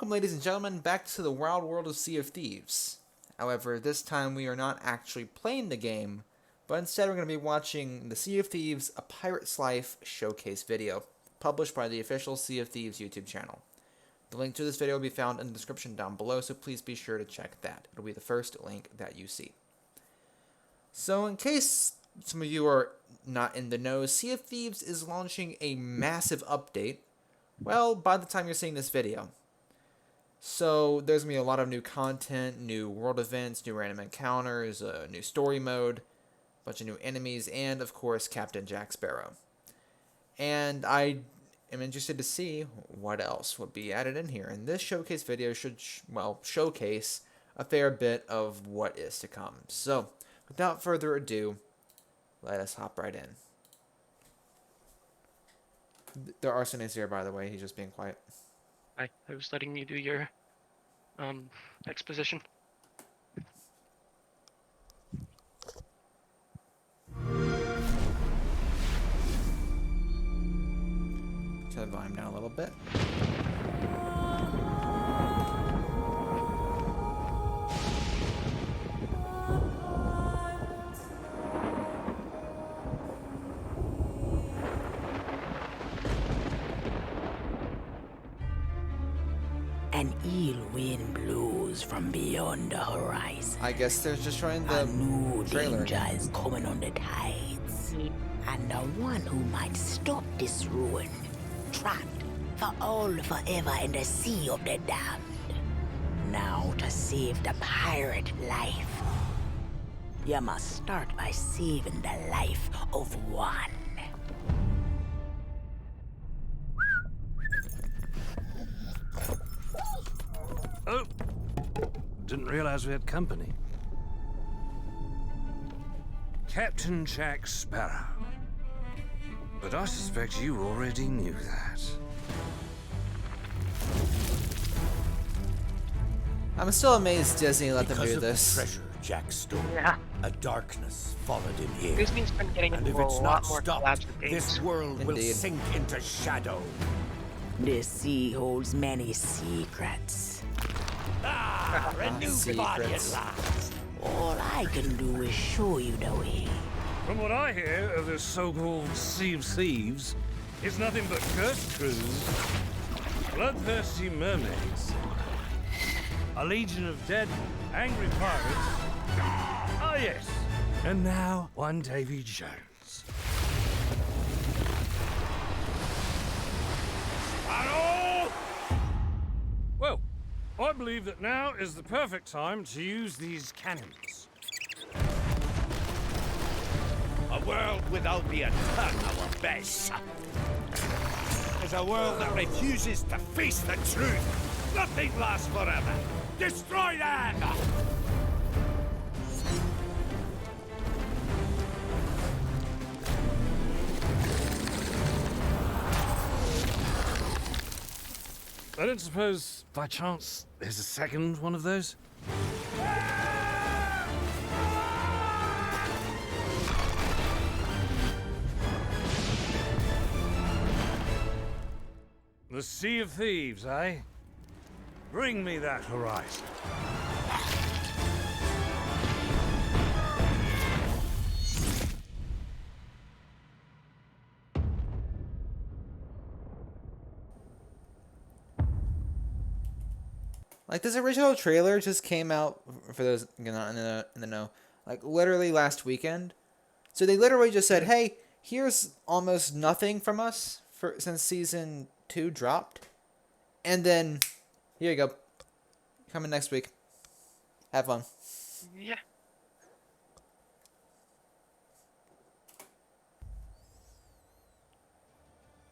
Welcome, ladies and gentlemen, back to the wild world of Sea of Thieves. However, this time we are not actually playing the game, but instead we're going to be watching the Sea of Thieves A Pirate's Life showcase video, published by the official Sea of Thieves YouTube channel. The link to this video will be found in the description down below, so please be sure to check that. It'll be the first link that you see. So in case some of you are not in the know, Sea of Thieves is launching a massive update, well, by the time you're seeing this video. So there's going to be a lot of new content, new world events, new random encounters, a new story mode, a bunch of new enemies, and of course Captain Jack Sparrow. And I am interested to see what else would be added in here. And this showcase video should, showcase a fair bit of what is to come. So without further ado, let us hop right in. The arson is here, by the way. He's just being quiet. I was letting you do your exposition. Turn the volume down a little bit. An ill wind blows from beyond the horizon. I guess they're just showing A the new trailer. danger is coming on the tides. And the one who might stop this ruin, trapped for all forever in the sea of the damned. Now to save the pirate life, you must start by saving the life of one. Oh, didn't realize we had company. Captain Jack Sparrow. But I suspect you already knew that. I'm still amazed Disney let them Because do of this. the treasure Jack stole, Yeah. a darkness followed him here. Disney's been getting And into if a it's lot not more stopped, collabs with games. this world will Indeed. sink into shadow. This sea holds many secrets. Ah, a new body at secrets. last. All I can do is show you the way. From what I hear of this so-called Sea of Thieves, it's nothing but cursed crews, bloodthirsty mermaids, a legion of dead, angry pirates. Ah, yes. And now, one Davy Jones. Sparrow! Well, I believe that now is the perfect time to use these cannons. A world without the attack our base. Is a world that refuses to face the truth. Nothing lasts forever. Destroy them! I don't suppose, by chance, there's a second one of those? The Sea of Thieves, eh? Bring me that horizon. Like, this original trailer just came out, for those not in the know, like literally last weekend. So they literally just said, hey, here's almost nothing from us since season 2 dropped. And then, here you go. Coming next week. Have fun. Yeah.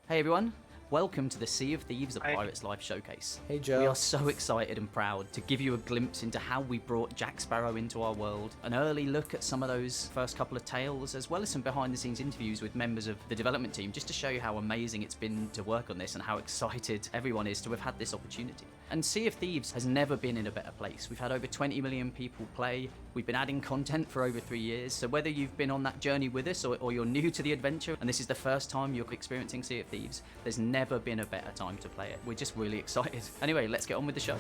Hey everyone, welcome to the Sea of Thieves A Hi. Pirate's Life showcase. Hey, Joe. We are so excited and proud to give you a glimpse into how we brought Jack Sparrow into our world, an early look at some of those first couple of tales, as well as some behind the scenes interviews with members of the development team, just to show you how amazing it's been to work on this and how excited everyone is to have had this opportunity. And Sea of Thieves has never been in a better place. We've had over 20 million people play. We've been adding content for over 3 years. So whether you've been on that journey with us or you're new to the adventure and this is the first time you're experiencing Sea of Thieves, there's never been a better time to play it. We're just really excited. Anyway, let's get on with the show.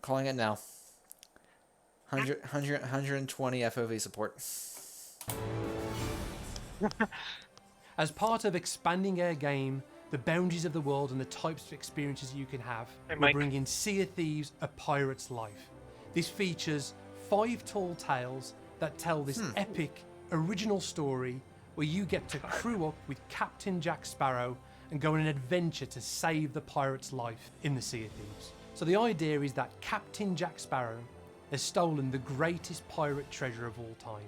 Calling it now. 120 FOV support. As part of expanding our game, the boundaries of the world and the types of experiences you can have, Hey, we're Mike. bringing Sea of Thieves: A Pirate's Life. This features 5 tall tales that tell this epic, original story where you get to crew up with Captain Jack Sparrow and go on an adventure to save the pirate's life in the Sea of Thieves. So the idea is that Captain Jack Sparrow has stolen the greatest pirate treasure of all time,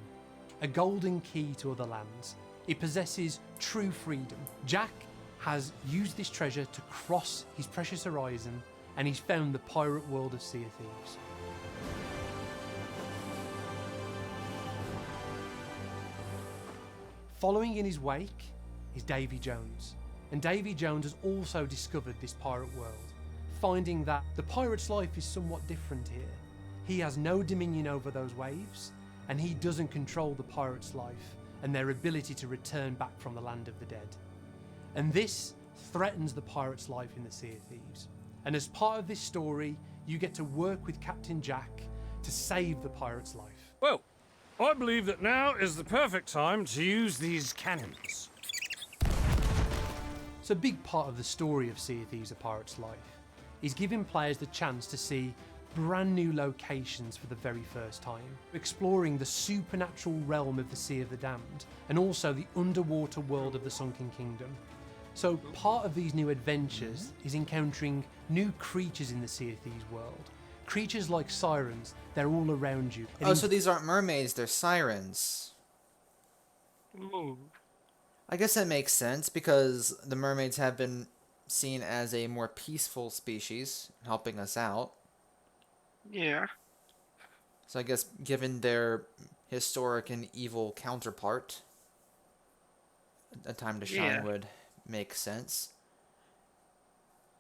a golden key to other lands. It possesses true freedom. Jack has used this treasure to cross his precious horizon, and he's found the pirate world of Sea of Thieves. Following in his wake is Davy Jones, and Davy Jones has also discovered this pirate world, finding that the pirate's life is somewhat different here. He has no dominion over those waves, and he doesn't control the pirate's life and their ability to return back from the land of the dead. And this threatens the pirate's life in the Sea of Thieves. And as part of this story, you get to work with Captain Jack to save the pirate's life. Well, I believe that now is the perfect time to use these cannons. So a big part of the story of Sea of Thieves: A Pirate's Life is giving players the chance to see brand new locations for the very first time, exploring the supernatural realm of the Sea of the Damned and also the underwater world of the Sunken Kingdom. So part of these new adventures is encountering new creatures in the Sea of Thieves world. Creatures like sirens, they're all around you. And Oh, so these aren't mermaids, they're sirens. Ooh. I guess that makes sense because the mermaids have been seen as a more peaceful species, helping us out. Yeah. So I guess given their historic and evil counterpart, A Time to Shine Yeah. would make sense.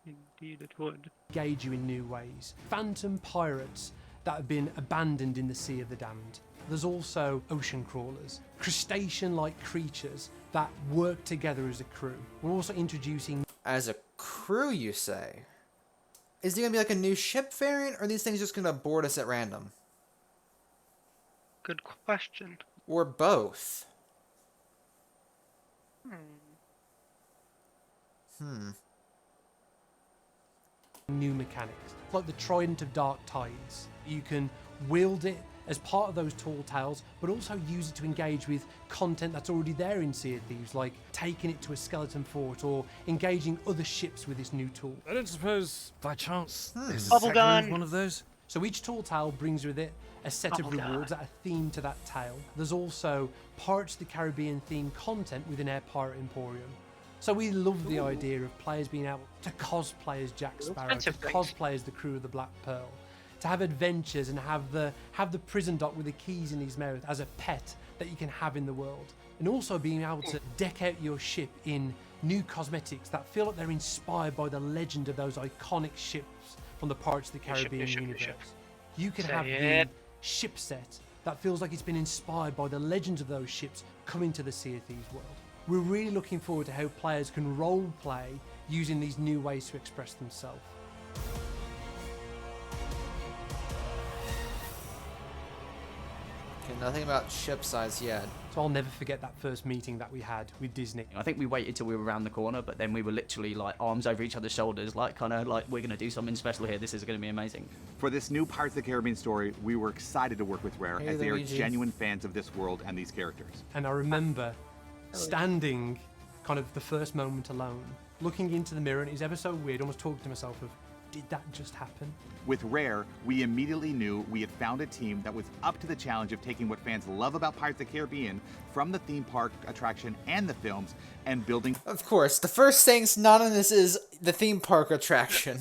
Indeed it would. engage you in new ways. Phantom pirates that have been abandoned in the Sea of the Damned. There's also ocean crawlers, crustacean-like creatures that work together as a crew. We're also introducing As a crew, you say? Is there gonna be like a new ship variant, or are these things just gonna board us at random? Good question. Or both? new mechanics, like the Trident of Dark Tides. You can wield it as part of those tall tales, but also use it to engage with content that's already there in Sea of Thieves, like taking it to a skeleton fort or engaging other ships with this new tool. I don't suppose, by chance, is the Bubble second gun. one of those? So each tall tale brings with it a set of Oh, God. rewards that are themed to that tale. There's also Pirates of the Caribbean themed content within our Pirate Emporium. So we love the idea of players being able to cosplay as Jack Sparrow, to expensive things. cosplay as the crew of the Black Pearl, to have adventures and have the prison dock with the keys in his mouth as a pet that you can have in the world. And also being able to deck out your ship in new cosmetics that feel like they're inspired by the legend of those iconic ships from the Pirates of the New ship, Caribbean new ship, new universe. ship. You can Say have it. the ship set that feels like it's been inspired by the legends of those ships coming to the Sea of Thieves world. We're really looking forward to how players can role play using these new ways to express themselves. Okay, nothing about ship size yet. So I'll never forget that first meeting that we had with Disney. I think we waited till we were around the corner, but then we were literally like arms over each other's shoulders, like kind of like we're going to do something special here. This is going to be amazing. For this new Pirates of the Caribbean story, we were excited to work with Rare Hey, as they are Luigi. genuine fans of this world and these characters. And I remember standing kind of the first moment alone, looking into the mirror, and it was ever so weird, almost talking to myself of, did that just happen? With Rare, we immediately knew we had found a team that was up to the challenge of taking what fans love about Pirates of the Caribbean from the theme park attraction and the films and building Of course, the first thing synonymous is the theme park attraction.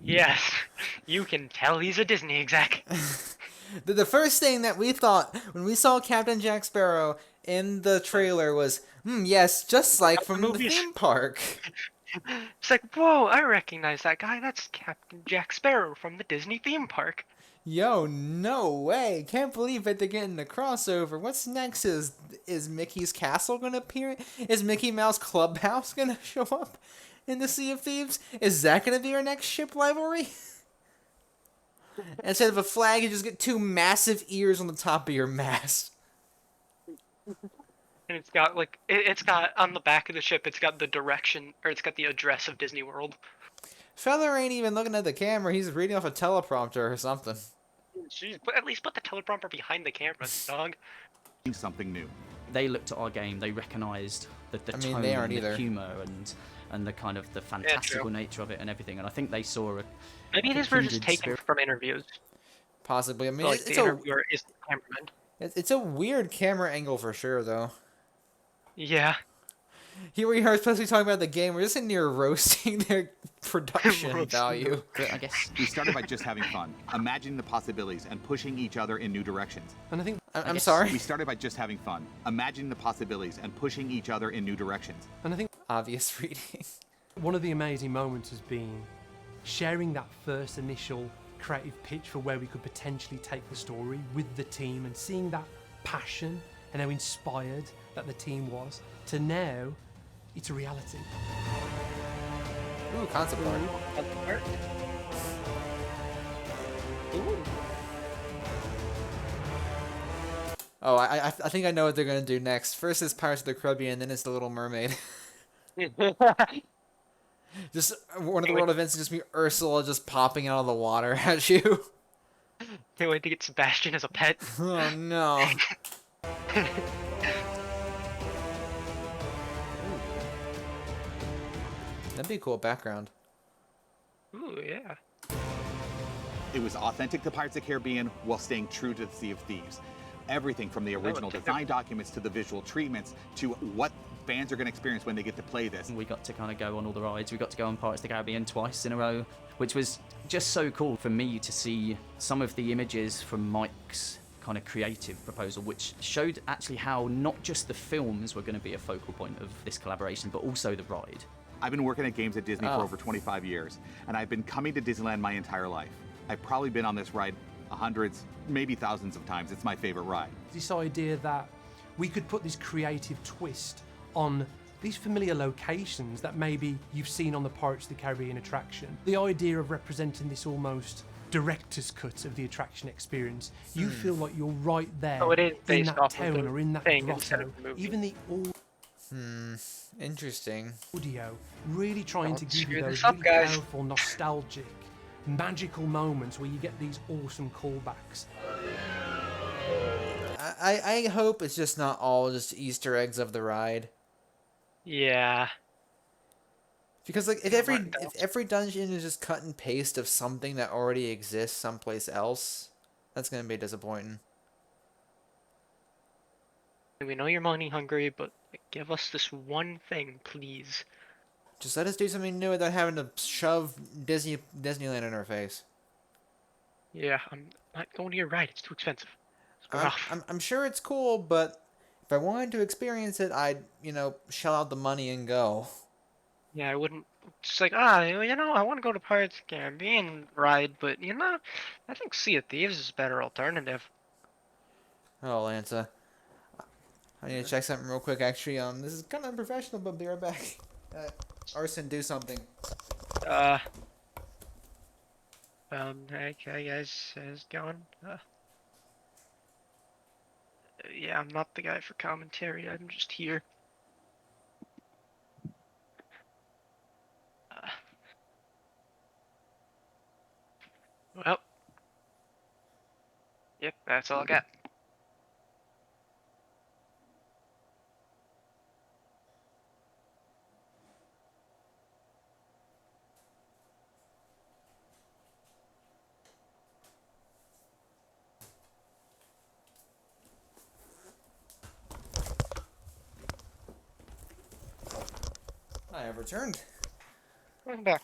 Yes. You can tell he's a Disney exec. The first thing that we thought when we saw Captain Jack Sparrow in the trailer was, yes, just like from the movies. theme park. It's like, whoa, I recognize that guy. That's Captain Jack Sparrow from the Disney theme park. Yo, no way! Can't believe it. They're getting the crossover. What's next? Is Mickey's Castle gonna appear? Is Mickey Mouse Clubhouse gonna show up in the Sea of Thieves? Is that gonna be our next ship rivalry? Instead of a flag, you just get two massive ears on the top of your mast. And it's got like it's got on the back of the ship. It's got the direction, or it's got the address of Disney World. Feather ain't even looking at the camera. He's reading off a teleprompter or something. Jeez, but at least put the teleprompter behind the camera, dog. Something new. They looked at our game. They recognised the I mean, tone they aren't and the either. humour and the kind of the fantastical nature of it and everything. And I think they saw a Maybe these were just kindred taken spirit. from interviews. Possibly. I mean, So, like it's the interviewer is the cameraman. it's a weird camera angle for sure, though. Yeah. Here we are supposed to be talking about the game. We're just in here roasting their production Roasting value. But I guess We started by just having fun, imagining the possibilities, and pushing each other in new directions. And I think I'm guess sorry. We started by just having fun, imagining the possibilities, and pushing each other in new directions. Obvious reading. one of the amazing moments has been sharing that first initial creative pitch for where we could potentially take the story with the team and seeing that passion and how inspired that the team was to now it's a reality. Ooh, concept art. Oh, I think I know what they're gonna do next. First is Pirates of the Caribbean, then it's The Little Mermaid. Just one of the world events is just be Ursula just popping out of the water at you. Can't wait to get Sebastian as a pet. Oh no. That'd be a cool background. Ooh, yeah. It was authentic to Pirates of the Caribbean while staying true to the Sea of Thieves. Everything from the original design documents to the visual treatments to what fans are going to experience when they get to play this. we got to kind of go on all the rides. We got to go on Pirates of the Caribbean twice in a row, which was just so cool for me to see some of the images from Mike's kind of creative proposal, which showed actually how not just the films were going to be a focal point of this collaboration, but also the ride. I've been working at games at Disney for over 25 years, and I've been coming to Disneyland my entire life. I've probably been on this ride hundreds, maybe thousands of times. It's my favorite ride. This idea that we could put this creative twist on these familiar locations that maybe you've seen on the Pirates of the Caribbean attraction. The idea of representing this almost director's cut of the attraction experience. You feel like you're right there Oh, it is in based that off of town the or in that thing instead grotto. of the movie. Even the Interesting. audio, really trying to Don't give you screw those this up, really guys. powerful, nostalgic, magical moments where you get these awesome callbacks. I hope it's just not all just Easter eggs of the ride. Yeah. Because like if every dungeon is just cut and paste of something that already exists someplace else, that's gonna be disappointing. We know you're money hungry, but give us this one thing, please. Just let us do something new without having to shove Disneyland in our face. Yeah, I'm not going to your ride. It's too expensive. It's rough. I'm sure it's cool, but if I wanted to experience it, I'd shell out the money and go. Yeah, I wouldn't. Just like, I want to go to Pirates of the Caribbean ride, but I think Sea of Thieves is a better alternative. Oh, Lanza. I need to check something real quick, actually. This is kind of unprofessional, but be right back. Arson, do something. Hey guys, how's it going? Yeah, I'm not the guy for commentary. I'm just here. Well, yep, that's all I got. I have returned. I'm back.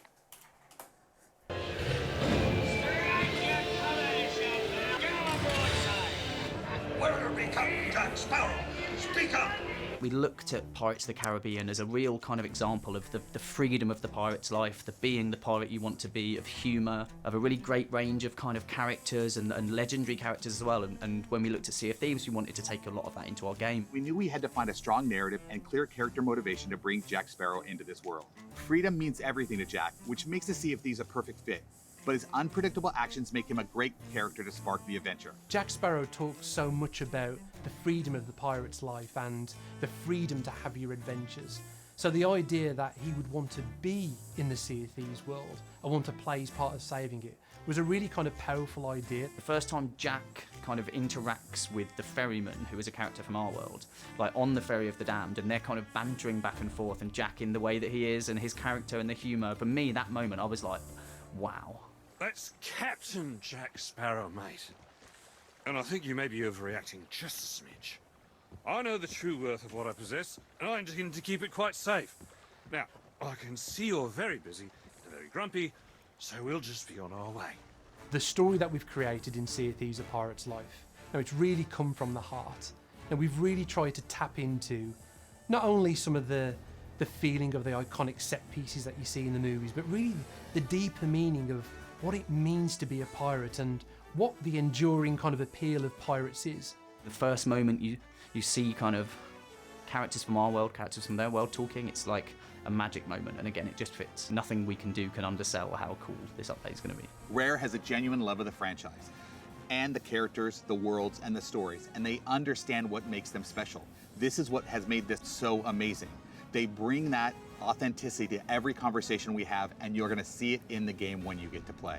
Where are we, Captain Jack Sparrow? Speak up! We looked at Pirates of the Caribbean as a real kind of example of the freedom of the pirate's life, the being the pirate you want to be, of humour, of a really great range of kind of characters and legendary characters as well. And when we looked at Sea of Thieves, we wanted to take a lot of that into our game. We knew we had to find a strong narrative and clear character motivation to bring Jack Sparrow into this world. Freedom means everything to Jack, which makes the Sea of Thieves a perfect fit. But his unpredictable actions make him a great character to spark the adventure. Jack Sparrow talks so much about the freedom of the pirate's life and the freedom to have your adventures. So the idea that he would want to be in the Sea of Thieves world and want to play his part of saving it was a really kind of powerful idea. The first time Jack kind of interacts with the ferryman, who is a character from our world, like on the Ferry of the Damned, and they're kind of bantering back and forth, and Jack in the way that he is and his character and the humour, for me, that moment, I was like, wow. That's Captain Jack Sparrow, mate. And I think you may be overreacting just a smidge. I know the true worth of what I possess, and I intend to keep it quite safe. Now, I can see you're very busy and very grumpy, so we'll just be on our way. The story that we've created in Sea of Thieves: A Pirate's Life, now it's really come from the heart. And we've really tried to tap into not only some of the feeling of the iconic set pieces that you see in the movies, but really the deeper meaning of what it means to be a pirate and what the enduring kind of appeal of pirates is. The first moment you see kind of characters from our world, characters from their world talking, it's like a magic moment, and again, it just fits. Nothing we can do can undersell how cool this update is going to be. Rare has a genuine love of the franchise, and the characters, the worlds, and the stories, and they understand what makes them special. This is what has made this so amazing. They bring that authenticity to every conversation we have, and you're going to see it in the game when you get to play.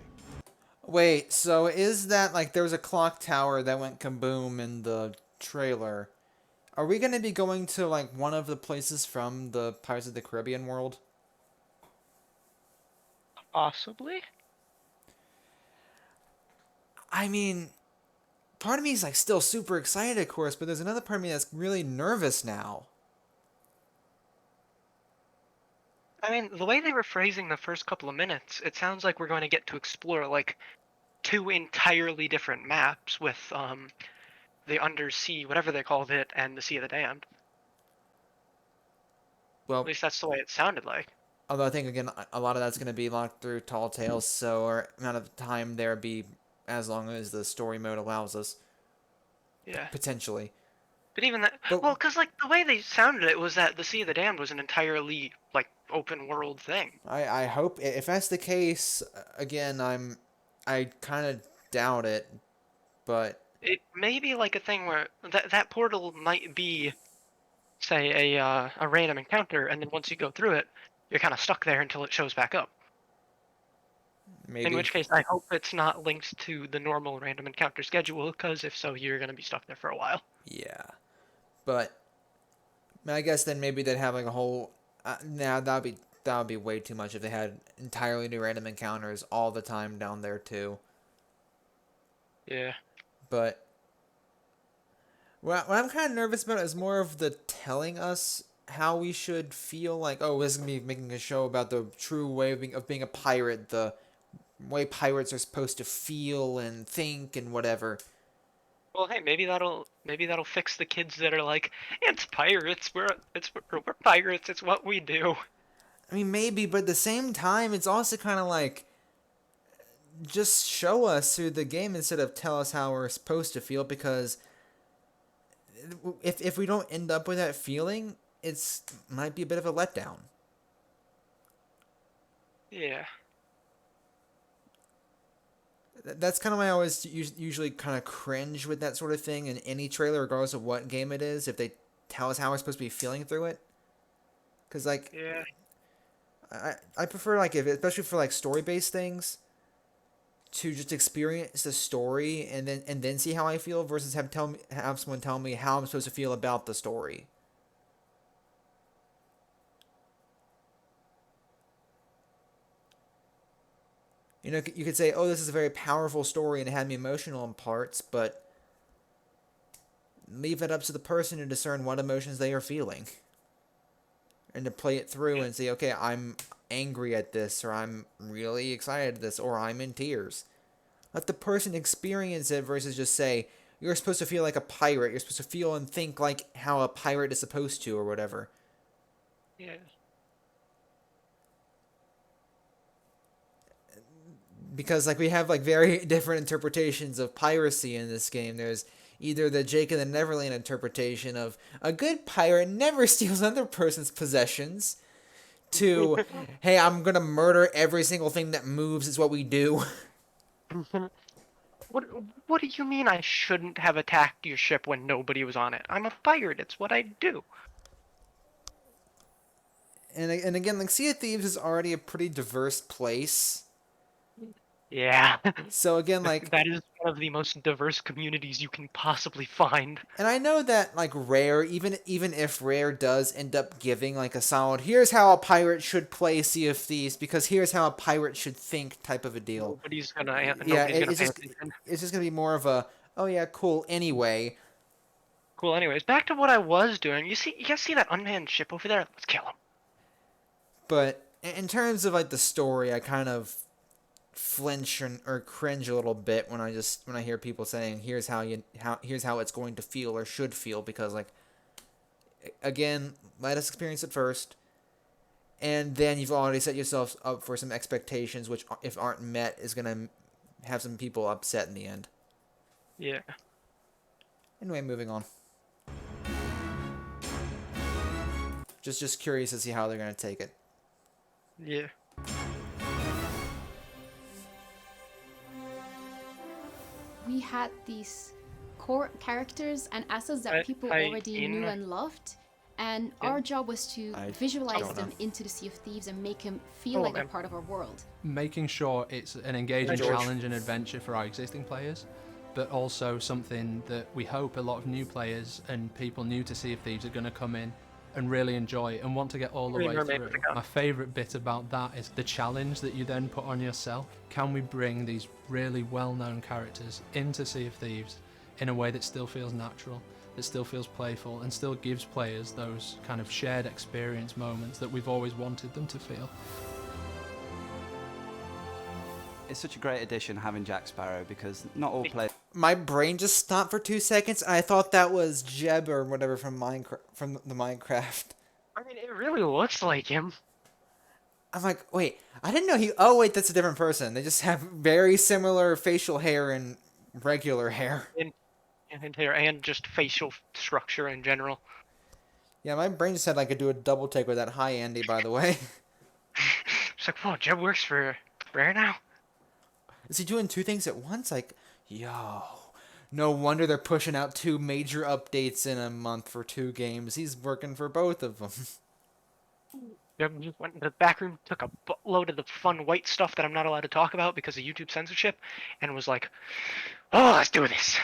Wait, so is that like there was a clock tower that went kaboom in the trailer? Are we going to be going to like one of the places from the Pirates of the Caribbean world? Possibly. I mean, part of me is like still super excited, of course, but there's another part of me that's really nervous now. I mean, the way they were phrasing the first couple of minutes, it sounds like we're going to get to explore like two entirely different maps with the undersea, whatever they called it, and the Sea of the Damned. Well, At least that's the way it sounded like. although I think, again, a lot of that's going to be locked through Tall Tales, so our amount of time there be as long as the story mode allows us. Yeah. Potentially. But even that, But- well, because like the way they sounded it was that the Sea of the Damned was an entirely like open world thing. I hope, if that's the case, again, I kind of doubt it, but It may be like a thing where that portal might be, say, a random encounter, and then once you go through it, you're kind of stuck there until it shows back up. maybe. In which case, I hope it's not linked to the normal random encounter schedule, because if so, you're going to be stuck there for a while. Yeah. But I guess then maybe they'd have like a whole. Nah, that would be way too much if they had entirely new random encounters all the time down there too. Yeah. But what I'm kind of nervous about is more of the telling us how we should feel. Like, oh, this is gonna be making a show about the true way of being a pirate, the way pirates are supposed to feel and think and whatever. Well, hey, maybe that'll fix the kids that are like, it's pirates. We're pirates. It's what we do. I mean, maybe, but at the same time, it's also kind of like, just show us through the game instead of tell us how we're supposed to feel, because if we don't end up with that feeling, it's might be a bit of a letdown. Yeah. That's kind of why I always usually kind of cringe with that sort of thing in any trailer, regardless of what game it is, if they tell us how we're supposed to be feeling through it. Because, like, Yeah. I prefer, like, if especially for, like, story-based things, to just experience the story and then see how I feel versus have someone tell me how I'm supposed to feel about the story. You know, you could say, oh, this is a very powerful story and it had me emotional in parts, but leave it up to the person to discern what emotions they are feeling. And to play it through and say, okay, I'm angry at this, or I'm really excited at this, or I'm in tears. Let the person experience it versus just say, you're supposed to feel like a pirate. You're supposed to feel and think like how a pirate is supposed to, or whatever. Yeah. Because like we have like very different interpretations of piracy in this game. There's either the Jake and the Neverland interpretation of a good pirate never steals another person's possessions, to hey, I'm gonna murder every single thing that moves is what we do. What What do you mean I shouldn't have attacked your ship when nobody was on it? I'm a pirate. It's what I do. And again, like Sea of Thieves is already a pretty diverse place. Yeah. So again, like, That is one of the most diverse communities you can possibly find. and I know that like Rare, even if Rare does end up giving like a solid, here's how a pirate should play Sea of Thieves because here's how a pirate should think type of a deal. Nobody's gonna Yeah, nobody's gonna it's pay just attention. it's just gonna be more of a oh yeah cool anyway. Cool. Anyways, back to what I was doing. You guys see that unmanned ship over there? Let's kill him. But in terms of like the story, I kind of flinch or cringe a little bit when I hear people saying here's how it's going to feel or should feel, because like again, let us experience it first, and then you've already set yourself up for some expectations which if aren't met is gonna have some people upset in the end. Yeah. Anyway, moving on. Just curious to see how they're gonna take it. Yeah. We had these core characters and assets that people already knew and loved, and our job was to visualize them into the Sea of Thieves and make them feel like they're part of our world. Making sure it's an engaging challenge and adventure for our existing players, but also something that we hope a lot of new players and people new to Sea of Thieves are going to come in and really enjoy and want to get all the way through. My favourite bit about that is the challenge that you then put on yourself. Can we bring these really well-known characters into Sea of Thieves in a way that still feels natural, that still feels playful, and still gives players those kind of shared experience moments that we've always wanted them to feel? It's such a great addition having Jack Sparrow, because not all players... My brain just stopped for 2 seconds, and I thought that was Jeb or whatever from the Minecraft. I mean, it really looks like him. I'm like, wait, I didn't know he... Oh, wait, that's a different person. They just have very similar facial hair and regular hair. And just facial structure in general. Yeah, my brain just said I could do a double take with that. Hi, Andy, by the way. It's like, whoa, Jeb works for Rare now? Is he doing two things at once? Like, yo, no wonder they're pushing out 2 major updates in a month for 2 games. He's working for both of them. Jeb just went into the back room, took a load of the fun white stuff that I'm not allowed to talk about because of YouTube censorship, and was like, oh, let's do this.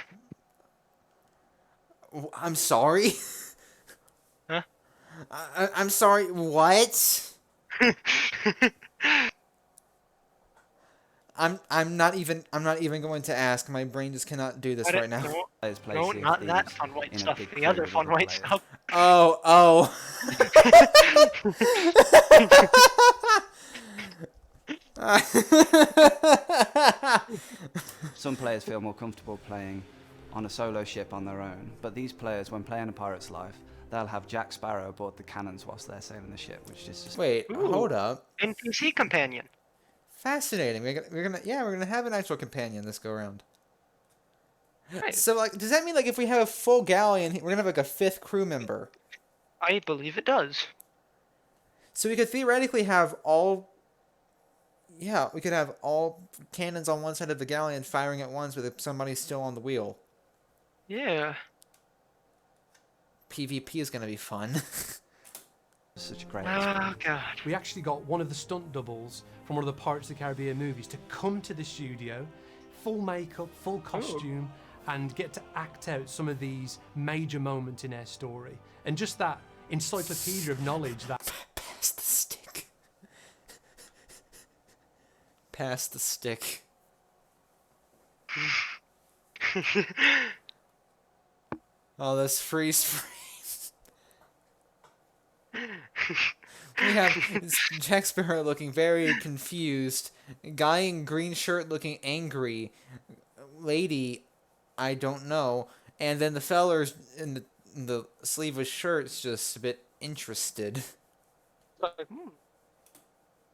I'm sorry? Huh? I'm sorry, what? I'm not even going to ask. My brain just cannot do this right now. No, not that fun white stuff. The other fun white stuff. Oh. Some players feel more comfortable playing on a solo ship on their own, but these players, when playing a pirate's life, they'll have Jack Sparrow aboard the cannons whilst they're sailing the ship, which is just... Wait, hold up. NPC companion. Fascinating. We're gonna have an actual companion this go around. Right. So like, does that mean like if we have a full galleon, we're gonna have like a 5th crew member? I believe it does. So we could theoretically have all. Yeah, we could have all cannons on one side of the galleon firing at once with somebody still on the wheel. Yeah. PvP is gonna be fun. Such a great Oh, God. We actually got one of the stunt doubles from one of the Pirates of the Caribbean movies to come to the studio, full makeup, full costume, and get to act out some of these major moments in our story. And just that encyclopedia of knowledge that... Pass the stick. Pass the stick. Oh, this freeze frame. We have Jack Sparrow looking very confused, guy in green shirt looking angry, lady I don't know. And then the fellers in the sleeveless shirt's just a bit interested.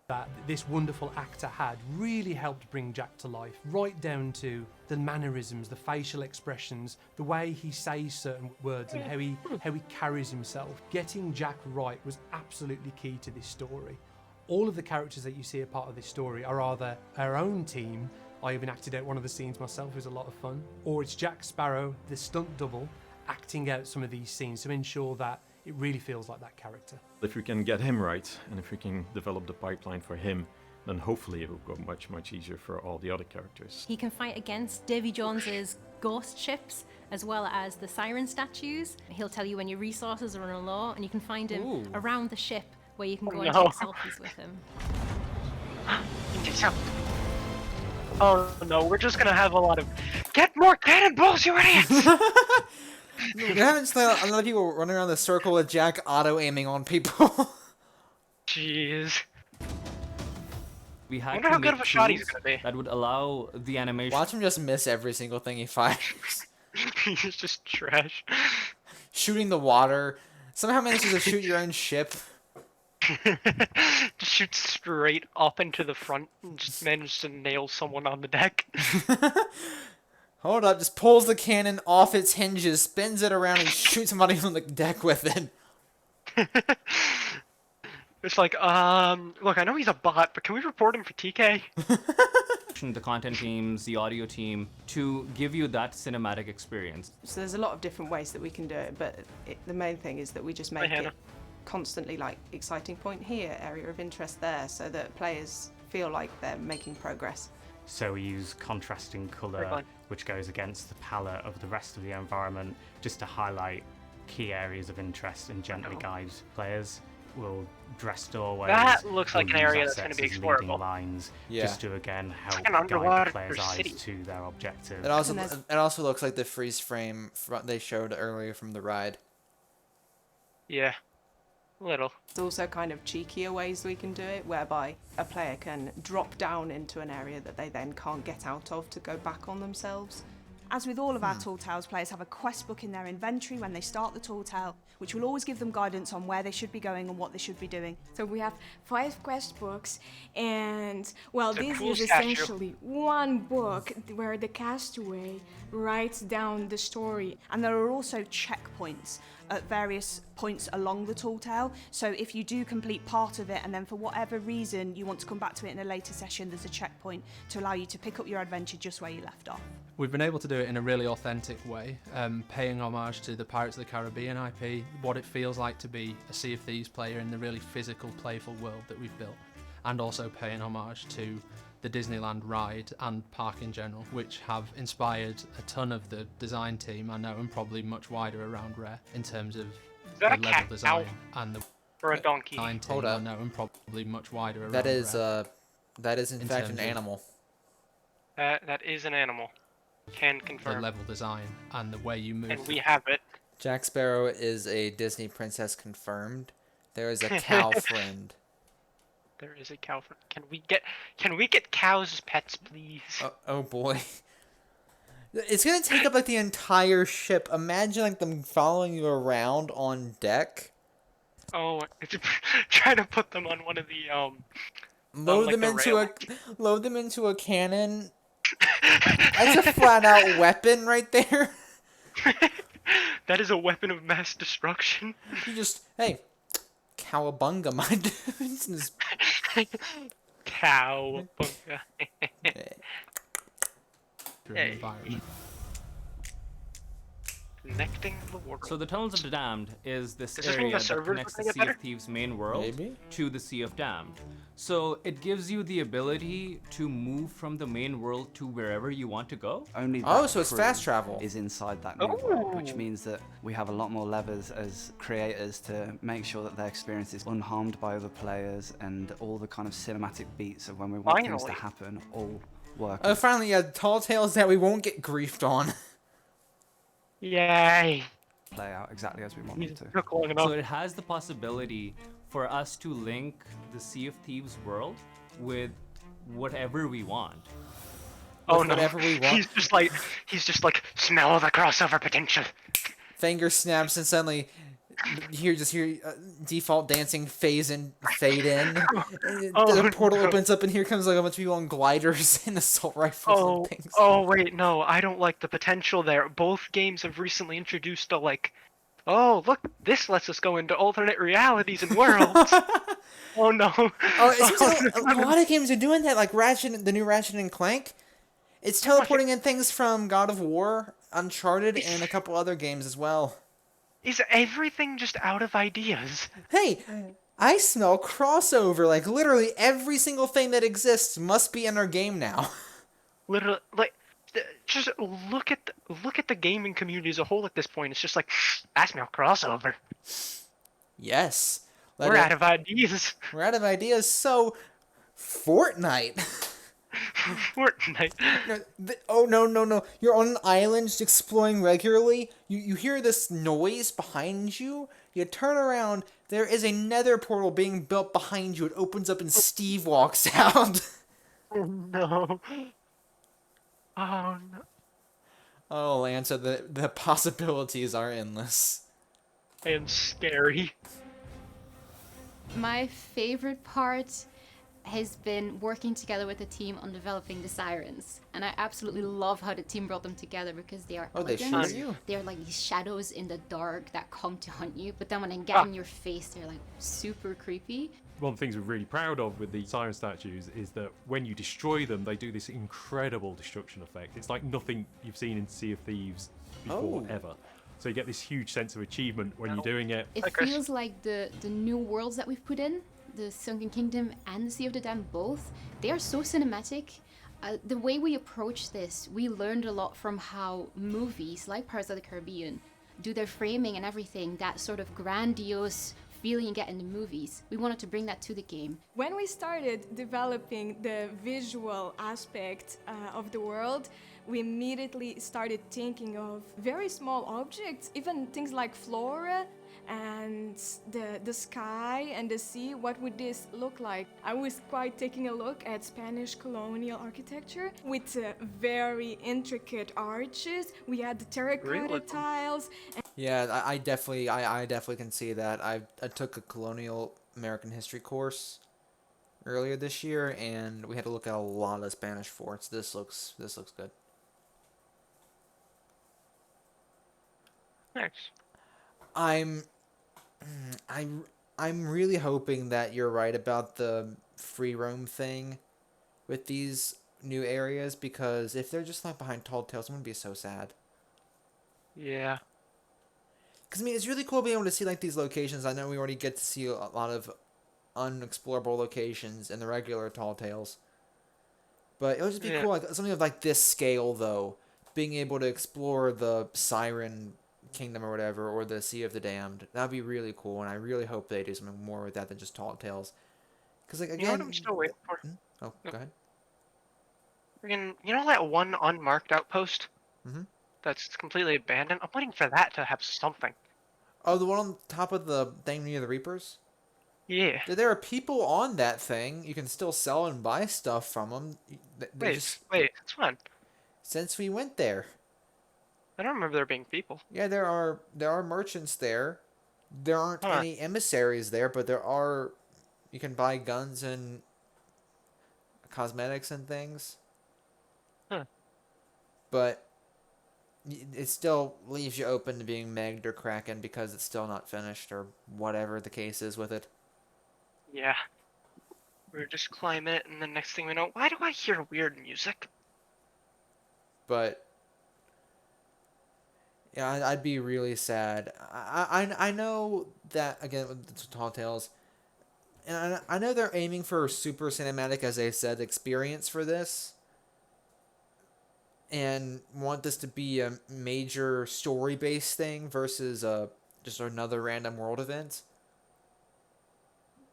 That this wonderful actor had really helped bring Jack to life, right down to the mannerisms, the facial expressions, the way he says certain words and how he carries himself. Getting Jack right was absolutely key to this story. All of the characters that you see a part of this story are either our own team, I even acted out one of the scenes myself, it was a lot of fun, or it's Jack Sparrow, the stunt double, acting out some of these scenes to ensure that it really feels like that character. If we can get him right, and if we can develop the pipeline for him, then hopefully it will go much, much easier for all the other characters. He can fight against Davy Jones's ghost ships, as well as the siren statues. He'll tell you when your resources are on low, and you can find him around the ship, where you can go and take selfies with him. Oh no, we're just gonna have a lot of get more cannonballs, you idiots! We haven't seen a lot of people running around the circle with Jack auto-aiming on people. Jeez. We had I wonder how good of a shot he's gonna be. That would allow the animation. Watch him just miss every single thing he fires. He's just trash. Shooting the water. Somehow manages to shoot your own ship. Just shoots straight up into the front and just manages to nail someone on the deck. Hold up, just pulls the cannon off its hinges, spins it around, and shoots somebody on the deck with it. It's like, look, I know he's a bot, but can we report him for TK? The content teams, the audio team, to give you that cinematic experience. So there's a lot of different ways that we can do it, but the main thing is that we just make it constantly like exciting point here, area of interest there, so that players feel like they're making progress. So we use contrasting colour, which goes against the palette of the rest of the environment, just to highlight key areas of interest and gently guide players. We'll dress doorways. That looks like we'll an use area that's going assets to be as leading explorable. lines, Yeah. just to again help an guide underwater the player's city. eyes to their objective. It also looks like the freeze frame they showed earlier from the ride. Yeah. Little. There's also kind of cheekier ways we can do it, whereby a player can drop down into an area that they then can't get out of to go back on themselves. As with all of our Tall Tales, players have a quest book in their inventory when they start the Tall Tale, which will always give them guidance on where they should be going and what they should be doing. So we have 5 quest books, and well, this cool is statue. essentially one book where the castaway writes down the story. And there are also checkpoints at various points along the Tall Tale. So if you do complete part of it and then for whatever reason you want to come back to it in a later session, there's a checkpoint to allow you to pick up your adventure just where you left off. We've been able to do it in a really authentic way, paying homage to the Pirates of the Caribbean IP, what it feels like to be a Sea of Thieves player in the really physical, playful world that we've built, and also paying homage to the Disneyland ride and park in general, which have inspired a ton of the design team, I know, and probably much wider around Rare in terms of the level design and the or a donkey. design team, Hold I up. know, and probably much wider around That is Rare. that is in fact terms an of animal. That is an animal. Can The confirm. level design and the way you move. And we have it. Jack Sparrow is a Disney princess confirmed. There is a cow friend. There is a cow. Can we get cows as pets, please? Oh boy. It's gonna take up like the entire ship. Imagine like them following you around on deck. Oh, try to put them on one of the Load like them the load them into a cannon. That's a flat out weapon right there. That is a weapon of mass destruction. You just cowabunga, my dudes. Cowabunga. Hey. Connecting the world. So the Tunnels of the Damned is this Does this mean area the that servers connects are the gonna Sea get of better? Thieves main world Maybe. to the Sea of Damned. So it gives you the ability to move from the main world to wherever you want to go. Only Oh, that so it's crew fast travel. is inside that new world, which means that we have a lot more levers as creators to make sure that their experience is unharmed by other players, and all the kind of cinematic beats of when we want things to Finally. happen all work. Oh, finally, yeah, tall tales that we won't get griefed on. Yay. Play out exactly as we want it to. Took long enough. So it has the possibility for us to link the Sea of Thieves world with whatever we want. with whatever we want. He's just like smell the crossover potential. Finger snaps and suddenly you hear default dancing phase in, fade in. The portal opens up and here comes like a bunch of people on gliders and assault rifles and things. Oh wait, no, I don't like the potential there. Both games have recently introduced a like, oh look, this lets us go into alternate realities and worlds. Oh no. A lot of games are doing that, like the new Ratchet and Clank. It's teleporting in things from God of War, Uncharted, and a couple other games as well. Is everything just out of ideas? Hey, I smell crossover. Like, literally every single thing that exists must be in our game now. Literally, like, just look at the gaming community as a whole at this point. It's just like, I smell crossover. Yes. We're out of ideas. We're out of ideas, so Fortnite. Fortnite. No. You're on an island just exploring regularly. You hear this noise behind you. You turn around. There is a nether portal being built behind you. It opens up and Steve walks out. Oh no. Oh no. Oh, Lanza, the possibilities are endless. And scary. My favorite part has been working together with the team on developing the sirens, and I absolutely love how the team brought them together because they are elegant. They shoot you? They're like these shadows in the dark that come to hunt you, but then when they get in your face, they're like super creepy. One of the things we're really proud of with the siren statues is that when you destroy them, they do this incredible destruction effect. It's like nothing you've seen in Sea of Thieves before ever. So you get this huge sense of achievement when you're doing it. It feels like the new worlds that we've put in, the Sunken Kingdom and the Sea of the Damned both, they are so cinematic. The way we approach this, we learned a lot from how movies like Pirates of the Caribbean do their framing and everything, that sort of grandiose feeling you get in the movies. We wanted to bring that to the game. When we started developing the visual aspect of the world, we immediately started thinking of very small objects, even things like flora and the sky and the sea. What would this look like? I was quite taking a look at Spanish colonial architecture with very intricate arches. We had the terracotta tiles. Yeah, I definitely can see that. I took a colonial American history course earlier this year, and we had to look at a lot of Spanish forts. This looks good. Nice. I'm really hoping that you're right about the free roam thing with these new areas, because if they're just like behind tall tales, I'm gonna be so sad. Yeah. Because I mean, it's really cool being able to see like these locations. I know we already get to see a lot of unexplorable locations in the regular tall tales, but it would just be cool, like something of like this scale though, being able to explore the Siren Kingdom or whatever, or the Sea of the Damned. That'd be really cool, and I really hope they do something more with that than just tall tales. Because like again, you know what I'm still waiting for? Oh, go ahead. You know that one unmarked outpost? Mm-hmm. That's completely abandoned? I'm waiting for that to have something. Oh, the one on top of the thing near the Reapers? Yeah. There are people on that thing. You can still sell and buy stuff from them. Wait, it's fun. Since we went there. I don't remember there being people. Yeah, there are merchants there. There aren't any emissaries there, but there are. You can buy guns and cosmetics and things. Huh. But it still leaves you open to being megged or kraken because it's still not finished or whatever the case is with it. Yeah. We're just climbing it, and the next thing we know, why do I hear weird music? But yeah, I'd be really sad. I know that, again, with the Tall Tales, and I know they're aiming for super cinematic, as they said, experience for this, and want this to be a major story-based thing versus just another random world event.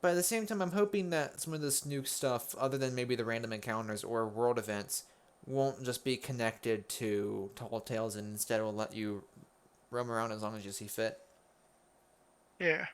But at the same time, I'm hoping that some of this new stuff, other than maybe the random encounters or world events, won't just be connected to Tall Tales, and instead will let you roam around as long as you see fit. Yeah.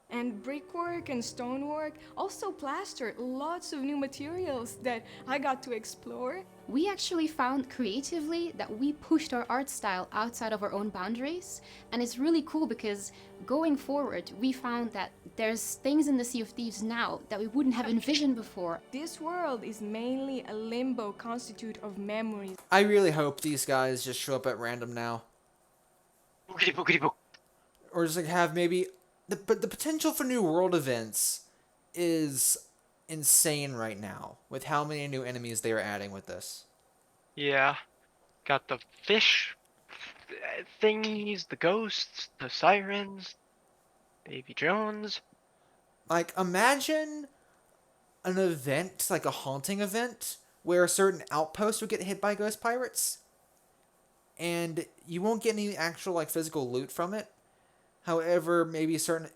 and brickwork and stonework, also plaster, lots of new materials that I got to explore. We actually found creatively that we pushed our art style outside of our own boundaries, and it's really cool because going forward we found that there's things in the Sea of Thieves now that we wouldn't have envisioned before. This world is mainly a limbo constitute of memories. I really hope these guys just show up at random now. Or just like have maybe but the potential for new world events is insane right now with how many new enemies they are adding with this. Yeah. Got the fish thingies, the ghosts, the sirens, Davy Jones. Like, imagine an event, like a haunting event, where a certain outpost would get hit by ghost pirates, and you won't get any actual like physical loot from it. However, maybe certain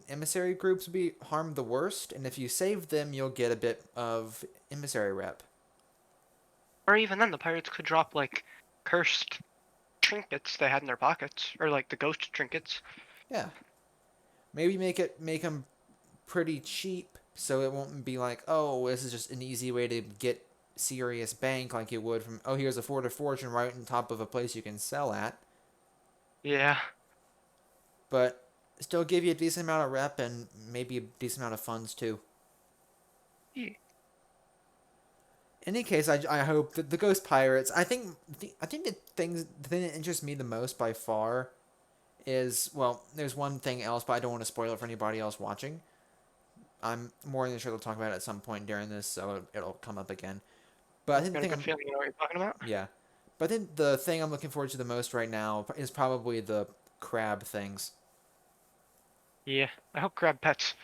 emissary groups will be harmed the worst, and if you save them, you'll get a bit of emissary rep. Or even then, the pirates could drop, like, cursed trinkets they had in their pockets. Or, like, the ghost trinkets. Yeah. Maybe make them pretty cheap, so it won't be like, oh, this is just an easy way to get serious bank like you would from, oh, here's a Fort of Fortune right on top of a place you can sell at. Yeah. But still give you a decent amount of rep and maybe a decent amount of funds too. Yeah. In any case, I hope that the Ghost Pirates, I think the thing that interests me the most by far is, well, there's one thing else, but I don't want to spoil it for anybody else watching. I'm more than sure they'll talk about it at some point during this, so it'll come up again. But I think the thing feeling you know what you're talking about? yeah. But I think the thing I'm looking forward to the most right now is probably the crab things. Yeah, I hope crab pets.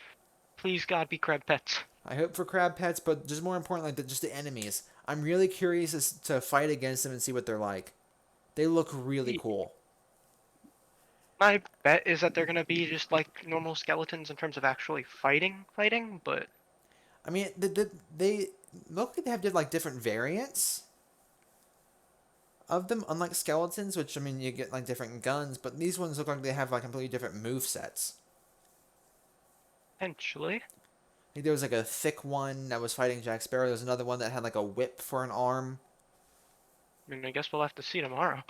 Please, God, be crab pets. I hope for crab pets, but just more importantly, just the enemies. I'm really curious to fight against them and see what they're like. They look really cool. My bet is that they're gonna be just like normal skeletons in terms of actually fighting, but... I mean, they look like they have like different variants of them, unlike skeletons, which, I mean, you get like different guns, but these ones look like they have like completely different move sets. Potentially. I think there was like a thick one that was fighting Jack Sparrow. There was another one that had like a whip for an arm. I mean, I guess we'll have to see tomorrow.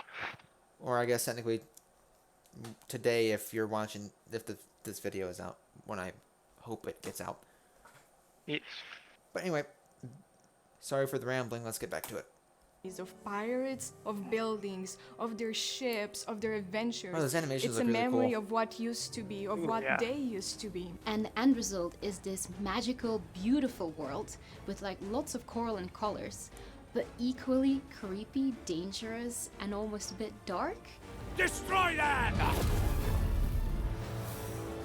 Or I guess technically today if you're watching, if this video is out, when I hope it gets out. Yes. But anyway, sorry for the rambling, let's get back to it. Of pirates, of buildings, of their ships, of their adventures. Oh, those animations it's look a really memory cool. of what used to be, of what they used to be. And the end result is this magical, beautiful world with like lots of coral and colors, but equally creepy, dangerous, and almost a bit dark. Destroy that!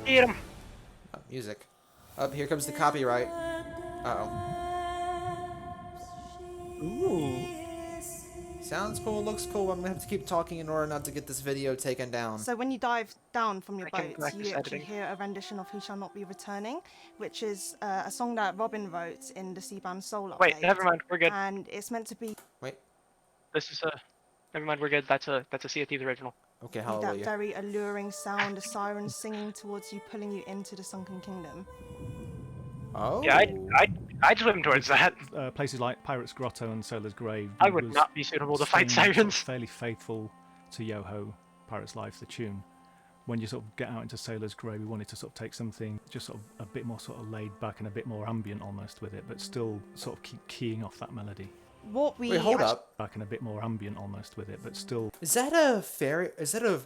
Eat him! Oh, music. Up here comes the copyright. Uh-oh. Ooh. Sounds cool, looks cool. I'm gonna have to keep talking in order not to get this video taken down. So when you dive down from your I can boats, practice you actually editing. hear a rendition of Who Shall Not Be Returning, which is a song that Robin wrote in the C-Band Soul Wait, update. never mind, we're good. And it's meant to be This is a... Never mind, we're good. That's a Sea of Thieves original. Okay, that hallelujah. very alluring sound, a siren singing towards you, pulling you into the sunken kingdom. Oh. Yeah, I'd swim towards that. Places like Pirate's Grotto and Solar's Grave. I would was not be suitable to fight staying sirens. Fairly faithful to Yo-Ho, Pirate's Life, the tune. When you sort of get out into Sailor's Grave, we wanted to sort of take something just sort of a bit more sort of laid back and a bit more ambient almost with it, but still sort of keep keying off that melody. What we Wait, hold up. Back and a bit more ambient almost with it, but still. Is that a fairy? Is that a?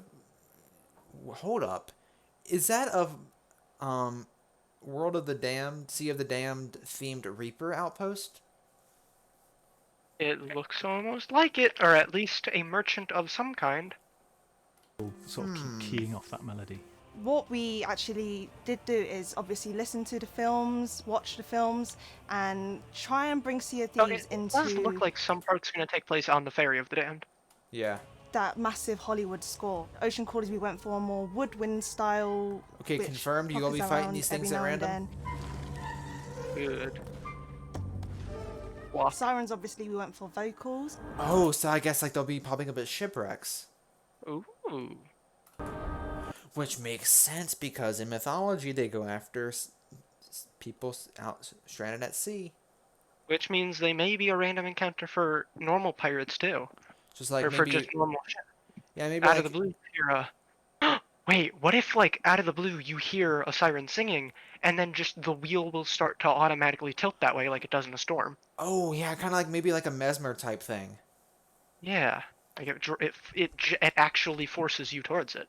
Hold up. Is that a, World of the Damned, Sea of the Damned themed Reaper outpost? It looks almost like it, or at least a merchant of some kind. Sort of keep keying off that melody. What we actually did do is obviously listen to the films, watch the films, and try and bring Sea of Thieves It does into look like some parts are going to take place on the Ferry of the Damned. Yeah. that massive Hollywood score. Ocean Crawlers, we went for a more woodwind style. Okay, which confirmed. You will be poppers fighting around these things every at now and random. Good. then. Sirens, obviously, we went for vocals. Oh, so I guess like they'll be popping up at shipwrecks. Ooh. Which makes sense because in mythology they go after people out stranded at sea. Which means they may be a random encounter for normal pirates too. Just like or for maybe just normal shit. Yeah, maybe Out like of the blue, you hear a. Wait, what if like out of the blue you hear a siren singing, and then just the wheel will start to automatically tilt that way, like it does in a storm? Oh yeah, kind of like maybe like a mesmer type thing. Yeah, like it actually forces you towards it.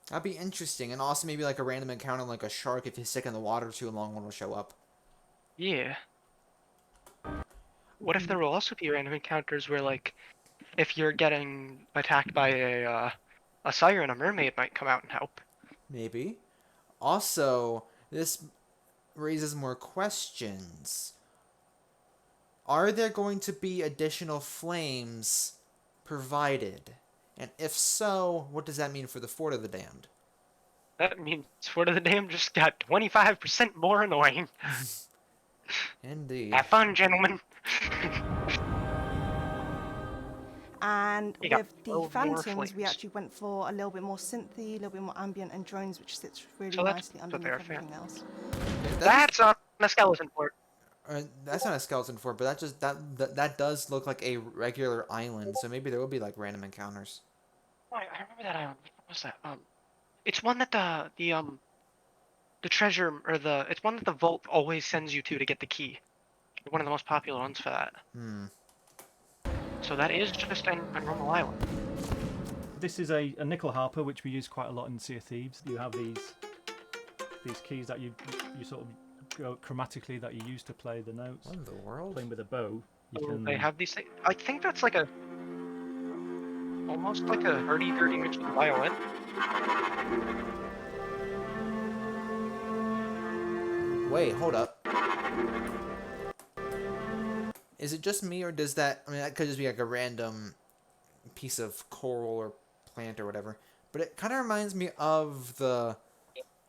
That'd be interesting, and also maybe like a random encounter like a shark. If you stick in the water too long, one will show up. Yeah. What if there will also be random encounters where like, if you're getting attacked by a siren, a mermaid might come out and help. Maybe. Also, this raises more questions. Are there going to be additional flames provided? And if so, what does that mean for the Fort of the Damned? That means Fort of the Damned just got 25% more annoying. Indeed. Have fun, gentlemen. And You got with the 12 more Phantoms, we flames. actually went for a little bit more synthy, a little bit more ambient and drones, which sits really So that's nicely what they underneath are, fair. everything else. That's on a skeleton fort. That's not a skeleton fort, but that does look like a regular island. So maybe there will be like random encounters. Oh, I remember that island. What was that? It's one that the treasure or it's one that the vault always sends you to get the key. One of the most popular ones for that. So that is just a normal island. This is a nickel harper, which we use quite a lot in Sea of Thieves. You have these keys that you sort of go chromatically that you use to play the notes. What in the world? Playing with a bow. They have these things. I think that's like almost like a hurdy-gurdy mixed with violin. Wait, hold up. Is it just me, or does that... I mean, that could just be like a random piece of coral or plant or whatever. But it kind of reminds me of the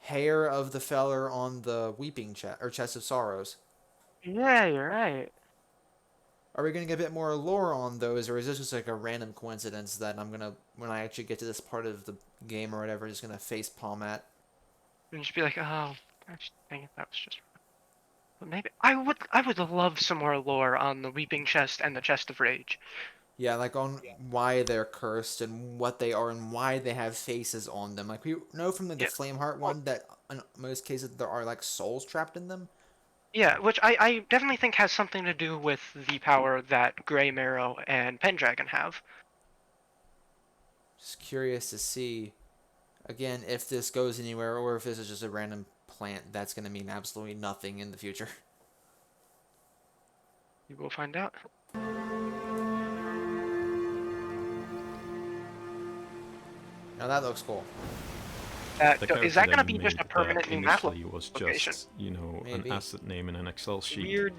hair of the feller on the weeping chest of sorrows. Yeah, you're right. Are we going to get a bit more lore on those, or is this just like a random coincidence that I'm going to, when I actually get to this part of the game or whatever, just going to face palm at? And just be like, oh, dang it, that was just... But maybe... I would love some more lore on the Weeping Chest and the Chest of Rage. Yeah, like on why they're cursed and what they are and why they have faces on them. Like we know from the Flameheart one that in most cases there are like souls trapped in them. Yeah, which I definitely think has something to do with the power that Grey Marrow and Pendragon have. Just curious to see, again, if this goes anywhere or if this is just a random plant that's going to mean absolutely nothing in the future. You will find out. Now that looks cool. Is that going to be just a permanent new map initially was location? just, you know, Maybe. an asset name in an Excel sheet. Weird.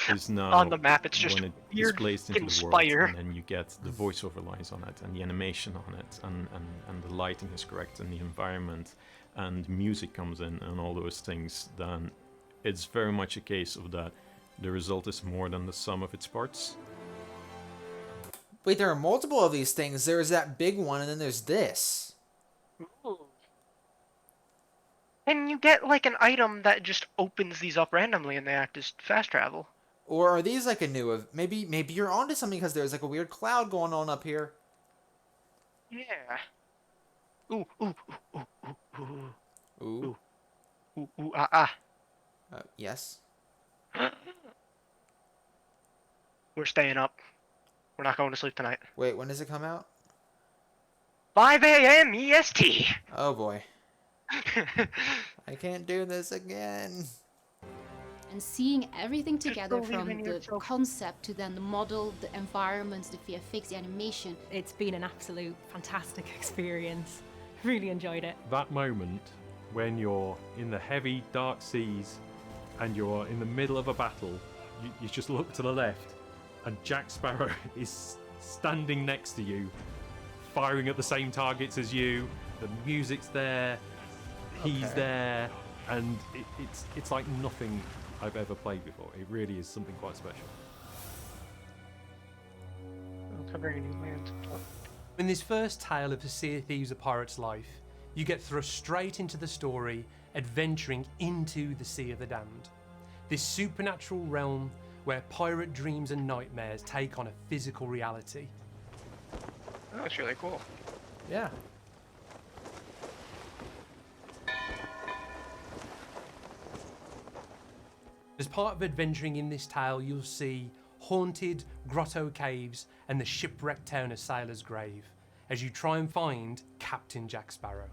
Is now On the map, it's just when it weird displays into the spire. world, and then you get the voiceover lines on it, and the animation on it, and the lighting is correct, and the environment, and music comes in, and all those things. Then it's very much a case of that the result is more than the sum of its parts. Wait, there are multiple of these things. There's that big one, and then there's this. Ooh. And you get like an item that just opens these up randomly, and they act as fast travel. Or are these like a new... Maybe you're onto something because there's like a weird cloud going on up here. Yeah. Ooh, ooh, ooh, ooh, ooh, Ooh. ooh, ooh, ooh, ah, ah. Yes. We're staying up. We're not going to sleep tonight. Wait, when does it come out? 5 a.m. EST. Oh boy. I can't do this again. And seeing everything together from the concept to then the model, the environments, the VFX, the animation. It's been an absolute fantastic experience. Really enjoyed it. That moment when you're in the heavy, dark seas and you're in the middle of a battle, you just look to the left and Jack Sparrow is standing next to you, firing at the same targets as you. The music's there, he's there, and it's like nothing I've ever played before. It really is something quite special. Covering a new land. In this first tale of the Sea of Thieves: A Pirate's Life, you get thrust straight into the story, adventuring into the Sea of the Damned. This supernatural realm where pirate dreams and nightmares take on a physical reality. Oh, that's really cool. Yeah. As part of adventuring in this tale, you'll see haunted grotto caves and the shipwrecked town of Sailor's Grave as you try and find Captain Jack Sparrow.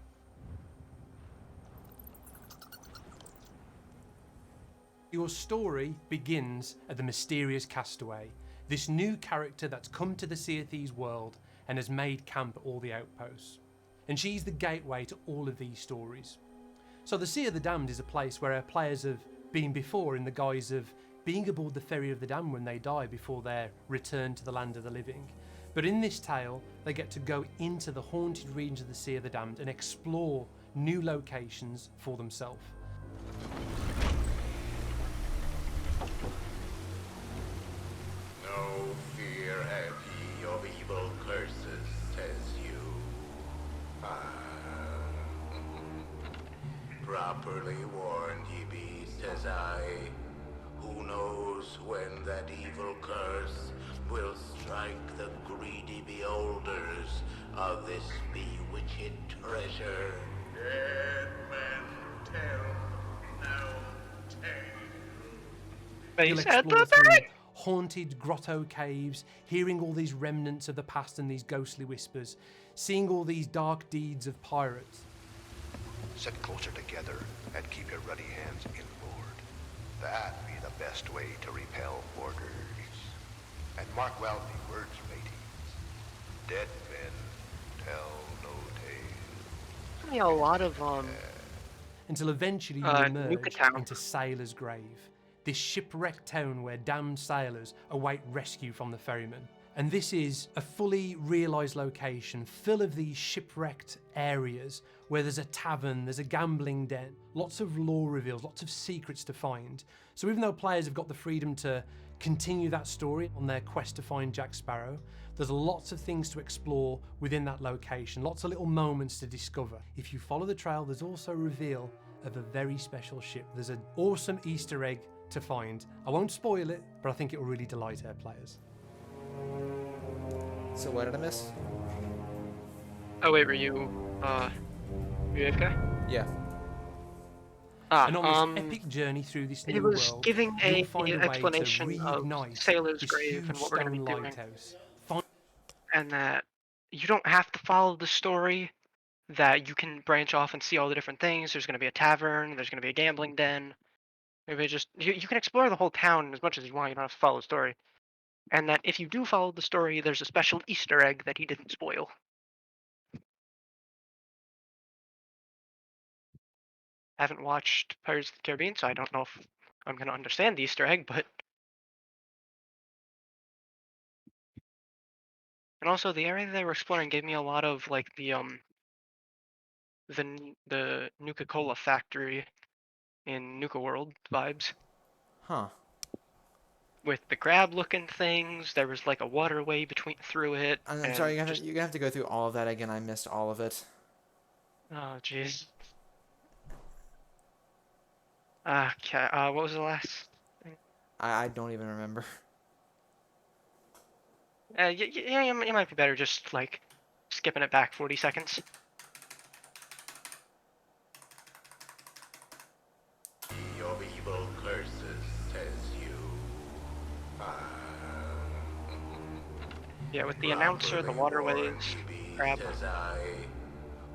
Your story begins at the mysterious Castaway, this new character that's come to the Sea of Thieves world and has made camp at all the outposts. And she's the gateway to all of these stories. So the Sea of the Damned is a place where our players have been before in the guise of being aboard the Ferry of the Damned when they die before their return to the land of the living. But in this tale, they get to go into the haunted regions of the Sea of the Damned and explore new locations for themselves. No fear have ye of evil curses, says you. Properly warned ye be, says I. Who knows when that evil curse will strike the greedy beholders of this bewitched treasure? Dead men tell no tale. You'll explore through haunted grotto caves, hearing all these remnants of the past and these ghostly whispers, seeing all these dark deeds of pirates. Sit closer together and keep your ruddy hands inboard. That be the best way to repel boarders. And mark well the words, mateys. Dead men tell no tales. Yeah, a lot of Until eventually you emerge into Sailor's Grave, this shipwrecked town where damned sailors await rescue from the ferryman. And this is a fully realised location full of these shipwrecked areas where there's a tavern, there's a gambling den, lots of lore reveals, lots of secrets to find. So even though players have got the freedom to continue that story on their quest to find Jack Sparrow, there's lots of things to explore within that location, lots of little moments to discover. If you follow the trail, there's also a reveal of a very special ship. There's an awesome Easter egg to find. I won't spoil it, but I think it will really delight our players. So what did I miss? Oh wait, were you AFK? Yeah. And on this epic journey through this new world, it was giving you'll find a way explanation to of reignite Sailor's this Grave and huge what we're going to stone be doing. lighthouse. And that you don't have to follow the story, that you can branch off and see all the different things. There's going to be a tavern, there's going to be a gambling den. Maybe just you can explore the whole town as much as you want. You don't have to follow the story. And that if you do follow the story, there's a special Easter egg that he didn't spoil. I haven't watched Pirates of the Caribbean, so I don't know if I'm going to understand the Easter egg, but... And also, the area that they were exploring gave me a lot of, like, the Nuka-Cola factory in Nuka World vibes. Huh. With the crab-looking things, there was, like, a waterway through it. I'm sorry, you're gonna have to go through all of that again. I missed all of it. Oh, jeez. Okay, what was the last thing? I don't even remember. Yeah, you might be better just, like, skipping it back 40 seconds. Of evil curses, says you. Yeah, with the announcer, the waterways, crab. Says I.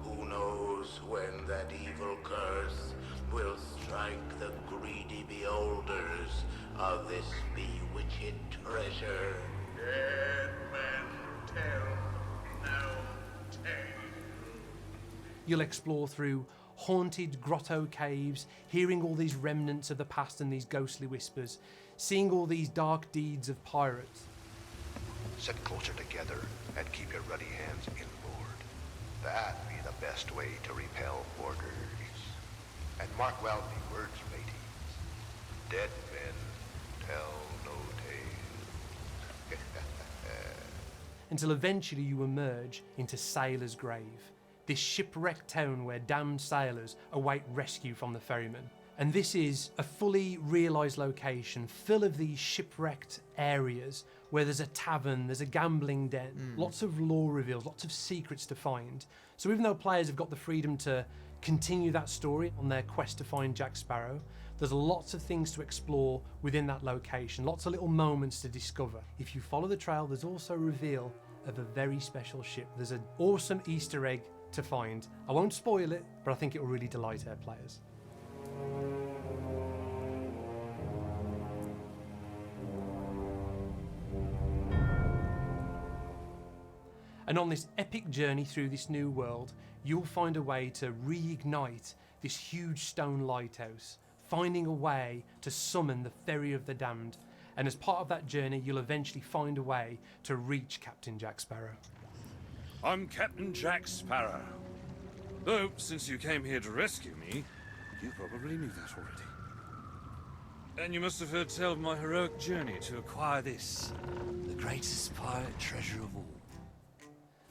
Who knows when that evil curse will strike the greedy beholders of this bewitched treasure? Dead men tell no tale. You'll explore through haunted grotto caves, hearing all these remnants of the past and these ghostly whispers, seeing all these dark deeds of pirates. Sit closer together and keep your ruddy hands inboard. That be the best way to repel boarders. And mark well the words, mateys. Dead men tell no tales. until eventually you emerge into Sailor's Grave, this shipwrecked town where damned sailors await rescue from the ferryman. And this is a fully realised location full of these shipwrecked areas where there's a tavern, there's a gambling den, lots of lore reveals, lots of secrets to find. So even though players have got the freedom to continue that story on their quest to find Jack Sparrow, there's lots of things to explore within that location, lots of little moments to discover. If you follow the trail, there's also a reveal of a very special ship. There's an awesome Easter egg to find. I won't spoil it, but I think it will really delight our players. And on this epic journey through this new world, you'll find a way to reignite this huge stone lighthouse, finding a way to summon the Ferry of the Damned. And as part of that journey, you'll eventually find a way to reach Captain Jack Sparrow. I'm Captain Jack Sparrow. Though, since you came here to rescue me, you probably knew that already. And you must have heard tell of my heroic journey to acquire this, the greatest pirate treasure of all.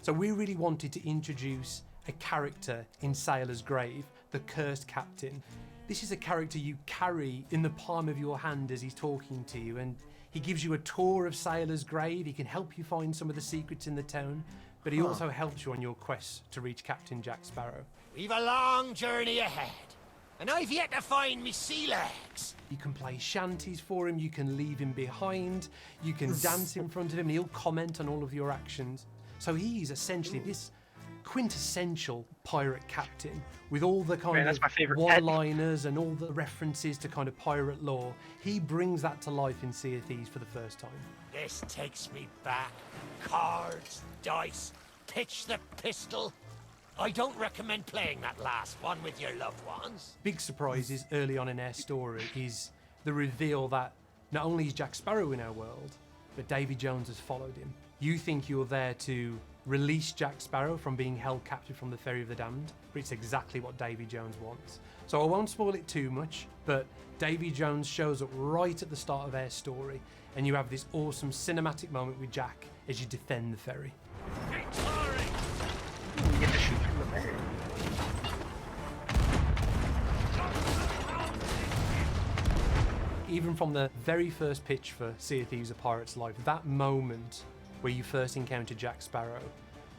So we really wanted to introduce a character in Sailor's Grave, the Cursed Captain. This is a character you carry in the palm of your hand as he's talking to you, and he gives you a tour of Sailor's Grave. He can help you find some of the secrets in the town, but he also helps you on your quest to reach Captain Jack Sparrow. We've a long journey ahead, and I've yet to find me sea legs. You can play shanties for him, you can leave him behind, you can dance in front of him, and he'll comment on all of your actions. So he's essentially this quintessential pirate captain with all the kind of one-liners and all the references to kind of pirate lore. He brings that to life in Sea of Thieves for the first time. This takes me back. Cards, dice, pitch the pistol. I don't recommend playing that last one with your loved ones. Big surprises early on in our story is the reveal that not only is Jack Sparrow in our world, but Davy Jones has followed him. You think you're there to release Jack Sparrow from being held captive from the Ferry of the Damned, but it's exactly what Davy Jones wants. So I won't spoil it too much, but Davy Jones shows up right at the start of our story, and you have this awesome cinematic moment with Jack as you defend the ferry. You get to shoot from the ferry. Even from the very first pitch for Sea of Thieves: A Pirate's Life, that moment where you first encounter Jack Sparrow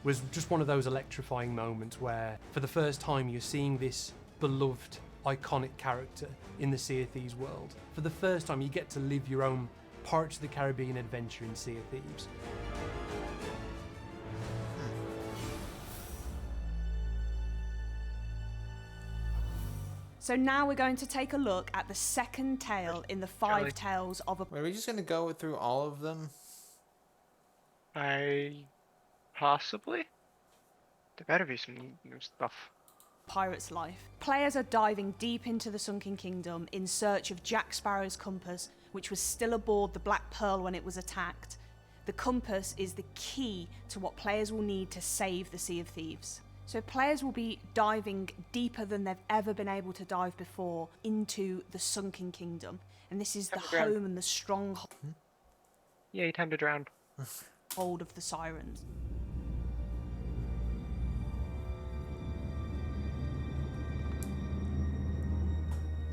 was just one of those electrifying moments where, for the first time, you're seeing this beloved, iconic character in the Sea of Thieves world. For the first time, you get to live your own Pirates of the Caribbean adventure in Sea of Thieves. So now we're going to take a look at the second tale in the five tales of a... Are we just going to go through all of them? Possibly? There better be some new stuff. Pirate's Life. Players are diving deep into the Sunken Kingdom in search of Jack Sparrow's compass, which was still aboard the Black Pearl when it was attacked. The compass is the key to what players will need to save the Sea of Thieves. So players will be diving deeper than they've ever been able to dive before into the Sunken Kingdom. And this is the home and the stronghold. Yay, time to drown. Hold of the Sirens.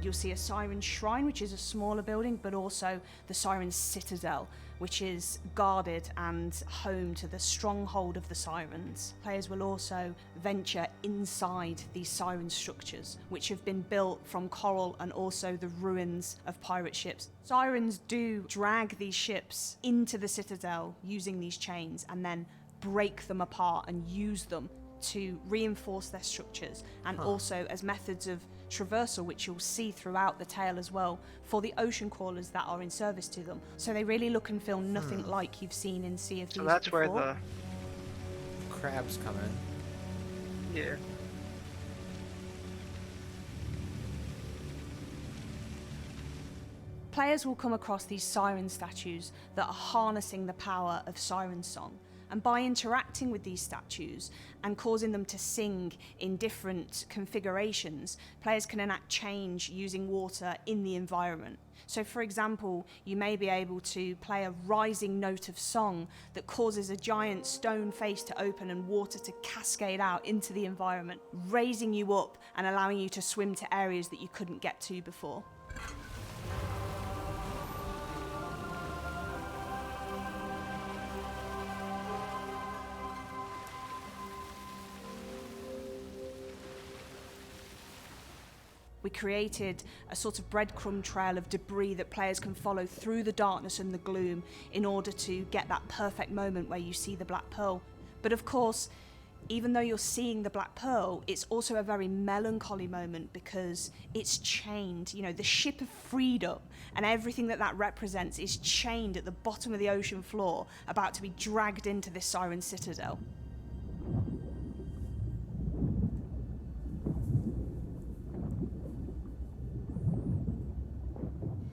You'll see a Siren Shrine, which is a smaller building, but also the Siren Citadel, which is guarded and home to the stronghold of the Sirens. Players will also venture inside these Siren structures, which have been built from coral and also the ruins of pirate ships. Sirens do drag these ships into the Citadel using these chains and then break them apart and use them to reinforce their structures, and also as methods of traversal, which you'll see throughout the tale as well, for the ocean crawlers that are in service to them. So they really look and feel nothing like you've seen in Sea of Thieves. So that's before. where the crabs come in. Yeah. Players will come across these siren statues that are harnessing the power of siren song. And by interacting with these statues and causing them to sing in different configurations, players can enact change using water in the environment. So for example, you may be able to play a rising note of song that causes a giant stone face to open and water to cascade out into the environment, raising you up and allowing you to swim to areas that you couldn't get to before. We created a sort of breadcrumb trail of debris that players can follow through the darkness and the gloom in order to get that perfect moment where you see the Black Pearl. But of course, even though you're seeing the Black Pearl, it's also a very melancholy moment because it's chained. You know, the ship of freedom and everything that represents is chained at the bottom of the ocean floor, about to be dragged into this Siren Citadel.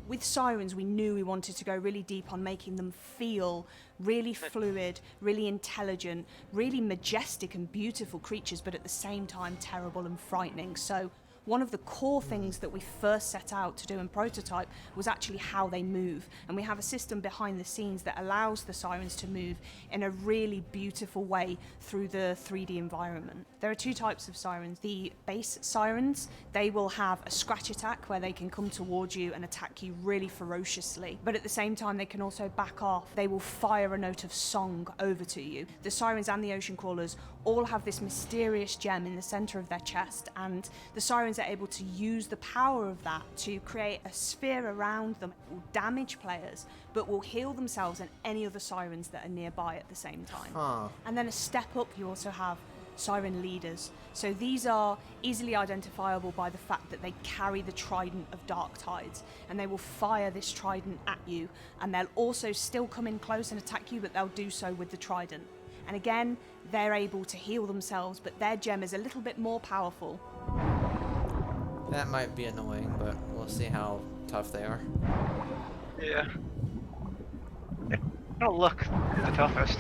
With Sirens, we knew we wanted to go really deep on making them feel really fluid, really intelligent, really majestic and beautiful creatures, but at the same time terrible and frightening. So one of the core things that we first set out to do in prototype was actually how they move. And we have a system behind the scenes that allows the Sirens to move in a really beautiful way through the 3D environment. There are two types of Sirens. The base Sirens, they will have a scratch attack where they can come towards you and attack you really ferociously. But at the same time, they can also back off. They will fire a note of song over to you. The Sirens and the Ocean Crawlers all have this mysterious gem in the center of their chest, and the Sirens are able to use the power of that to create a sphere around them that will damage players, but will heal themselves and any other Sirens that are nearby at the same time. And then a step up, you also have Siren Leaders. So these are easily identifiable by the fact that they carry the Trident of Dark Tides, and they will fire this Trident at you, and they'll also still come in close and attack you, but they'll do so with the Trident. And again, they're able to heal themselves, but their gem is a little bit more powerful. That might be annoying, but we'll see how tough they are. Yeah. They don't look the toughest.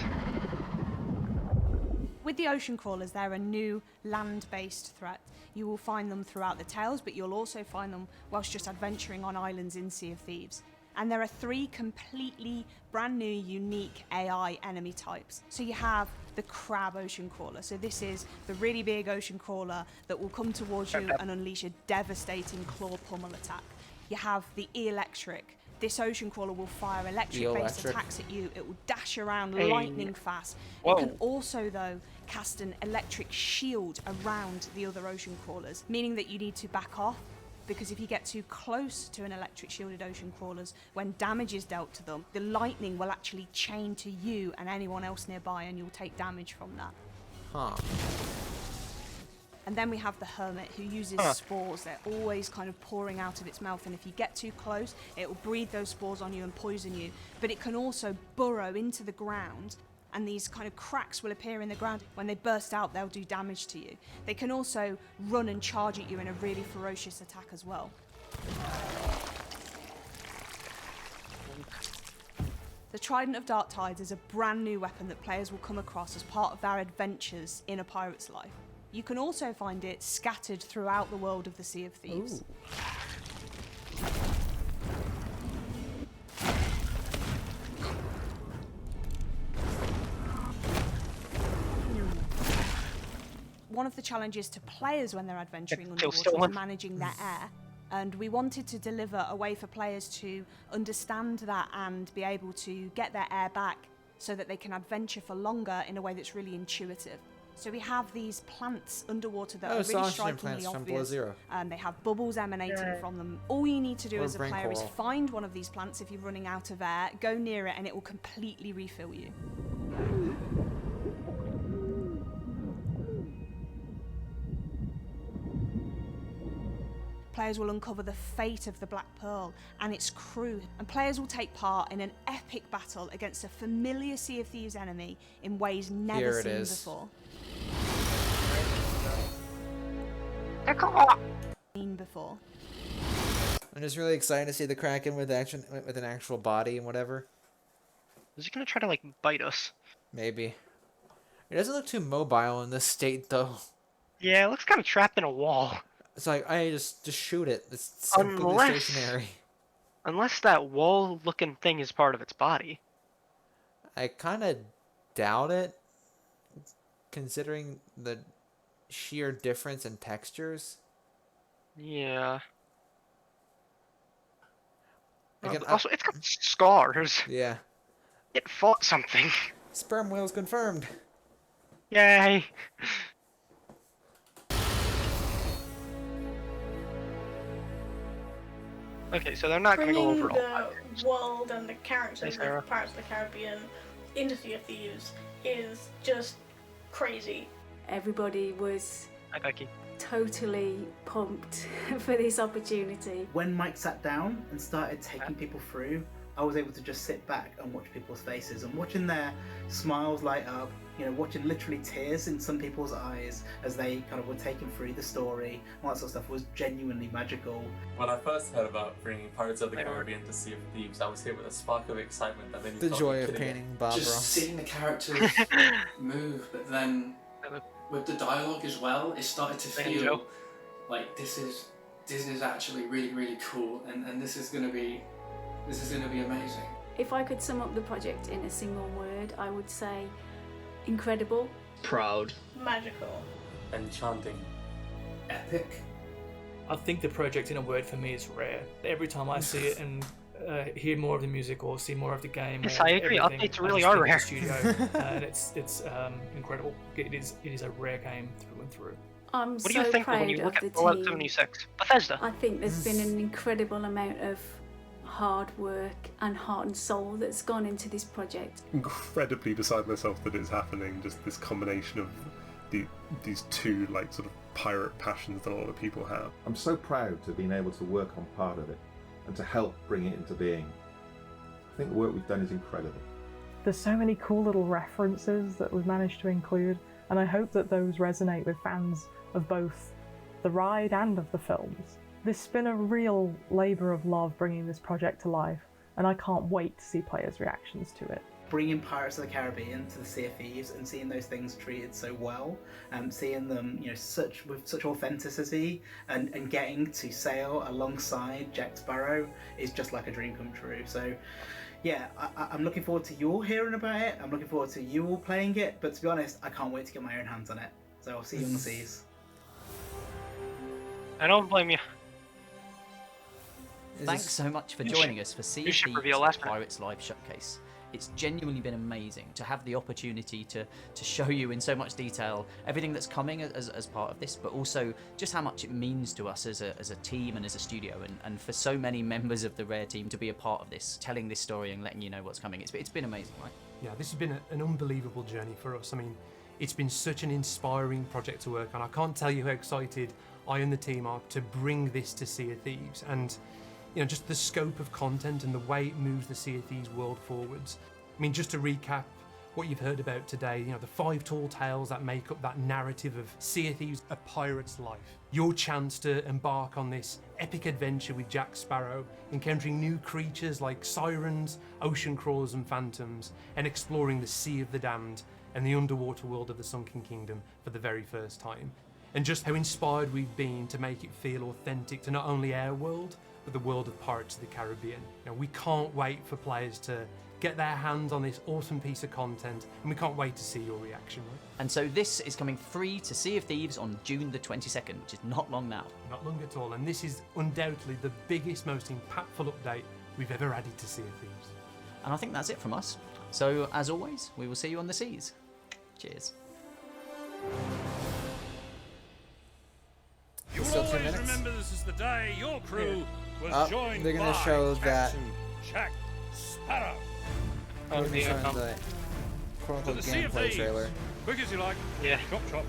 With the Ocean Crawlers, they're a new land-based threat. You will find them throughout the Tales, but you'll also find them whilst just adventuring on islands in Sea of Thieves. And there are three completely brand new, unique AI enemy types. So you have the Crab Ocean Crawler. So this is the really big ocean crawler that will come towards you and unleash a devastating claw pummel attack. You have the Electric. This ocean crawler will fire electric-based attacks at you. It will dash around lightning fast. It can also, though, cast an electric shield around the other ocean crawlers, meaning that you need to back off, because if you get too close to an electric shielded ocean crawlers, when damage is dealt to them, the lightning will actually chain to you and anyone else nearby, and you'll take damage from that. And then we have the Hermit, who uses spores. They're always kind of pouring out of its mouth, and if you get too close, it will breathe those spores on you and poison you. But it can also burrow into the ground, and these kind of cracks will appear in the ground. When they burst out, they'll do damage to you. They can also run and charge at you in a really ferocious attack as well. The Trident of Dark Tides is a brand new weapon that players will come across as part of their adventures in a pirate's life. You can also find it scattered throughout the world of the Sea of Thieves. One of the challenges to players when they're adventuring underwater is managing their air. And we wanted to deliver a way for players to understand that and be able to get their air back so that they can adventure for longer in a way that's really intuitive. So we have these plants underwater that are really strikingly obvious. They have bubbles emanating from them. All you need to do as a player is find one of these plants if you're running out of air, go near it, and it will completely refill you. Players will uncover the fate of the Black Pearl and its crew, and players will take part in an epic battle against a familiar Sea of Thieves enemy in ways never seen before. I'm just really excited to see the Kraken with an actual body and whatever. Is he gonna try to like bite us? Maybe. It doesn't look too mobile in this state, though. Yeah, it looks kind of trapped in a wall. It's like, I just shoot it. It's completely stationary. Unless that wall-looking thing is part of its body. I kind of doubt it, considering the sheer difference in textures. Yeah. Again, also, it's got scars. Yeah. It fought something. Sperm whales confirmed. Yay. Okay, so they're not going to go over all the world and the characters of Pirates of the Caribbean into Sea of Thieves is just crazy. Everybody was Hi, Becky. totally pumped for this opportunity. When Mike sat down and started taking people through, I was able to just sit back and watch people's faces and watching their smiles light up, you know, watching literally tears in some people's eyes as they kind of were taken through the story, all that sort of stuff was genuinely magical. When I first heard about bringing Pirates of the Caribbean to Sea of Thieves, I was hit with a spark of excitement that made me The joy of painting Bob Just Ross. seeing the characters move, but then with the dialogue as well, it started to feel like this is actually really cool, and this is gonna be amazing. If I could sum up the project in a single word, I would say incredible, Proud, magical, enchanting, epic. I think the project in a word for me is rare. Every time I see it and hear more of the music or see more of the game, Yes, or I agree. everything, Updates I really just are think of the rare. studio, and it's incredible. It is a rare game through and through. I'm What do so you think proud when you look of at the Fallout team. 76? Bethesda. I think there's been an incredible amount of hard work and heart and soul that's gone into this project. Incredibly beside myself that it's happening. Just this combination of these two like sort of pirate passions that a lot of people have. I'm so proud to have been able to work on part of it and to help bring it into being. I think the work we've done is incredible. There's so many cool little references that we've managed to include, and I hope that those resonate with fans of both the ride and of the films. This has been a real labour of love bringing this project to life, and I can't wait to see players' reactions to it. Bringing Pirates of the Caribbean to the Sea of Thieves and seeing those things treated so well, and seeing them, you know, with such authenticity, and getting to sail alongside Jack Sparrow is just like a dream come true. So, yeah, I'm looking forward to you all hearing about it. I'm looking forward to you all playing it. But to be honest, I can't wait to get my own hands on it. So I'll see you on the seas. I don't blame you. Thanks so much for joining us for Sea of Thieves Pirates Live Showcase. It's genuinely been amazing to have the opportunity to show you in so much detail everything that's coming as part of this, but also just how much it means to us as a team and as a studio, and for so many members of the Rare team to be a part of this, telling this story and letting you know what's coming. It's been amazing, right? Yeah, this has been an unbelievable journey for us. I mean, it's been such an inspiring project to work on. I can't tell you how excited I and the team are to bring this to Sea of Thieves, and you know, just the scope of content and the way it moves the Sea of Thieves world forwards. I mean, just to recap what you've heard about today, you know, the 5 tall tales that make up that narrative of Sea of Thieves, a pirate's life. Your chance to embark on this epic adventure with Jack Sparrow, encountering new creatures like sirens, ocean crawlers and phantoms, and exploring the Sea of the Damned and the underwater world of the Sunken Kingdom for the very first time. And just how inspired we've been to make it feel authentic to not only our world, but the world of Pirates of the Caribbean. You know, we can't wait for players to get their hands on this awesome piece of content, and we can't wait to see your reaction. Right? And so this is coming free to Sea of Thieves on June the 22nd, which is not long now. Not long at all, and this is undoubtedly the biggest, most impactful update we've ever added to Sea of Thieves. And I think that's it from us. So as always, we will see you on the seas. Cheers. You will Still 2 always minutes. remember this is the day your crew was joined they're gonna by show that Captain Jack Sparrow. we're gonna show the To quote-unquote the Sea of gameplay Thieves. trailer. Quick as you like. Yeah. Chop chop.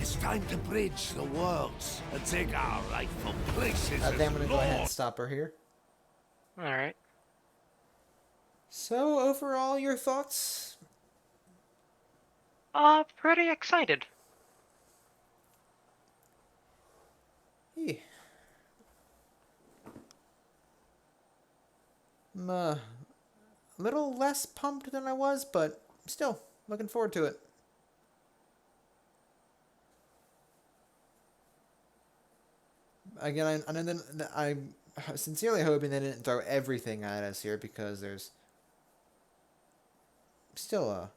It's time to bridge the worlds and take our rightful places Then I'm as gonna go ahead and lords. stop her here. Alright. So overall, your thoughts? Pretty excited. Yeah. I'm a little less pumped than I was, but still, looking forward to it. Again, I'm sincerely hoping they didn't throw everything at us here, because there's still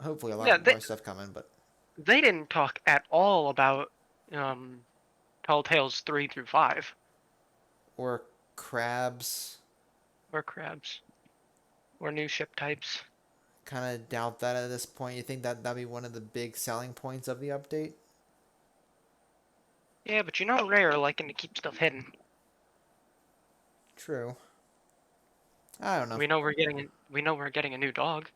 hopefully a lot more stuff coming. But they didn't talk at all about Tall Tales 3 through 5. Or crabs. Or crabs. Or new ship types. Kind of doubt that at this point. You think that that'd be one of the big selling points of the update? Yeah, but you know Rare are liking to keep stuff hidden. True. I don't know. We know we're getting a new dog.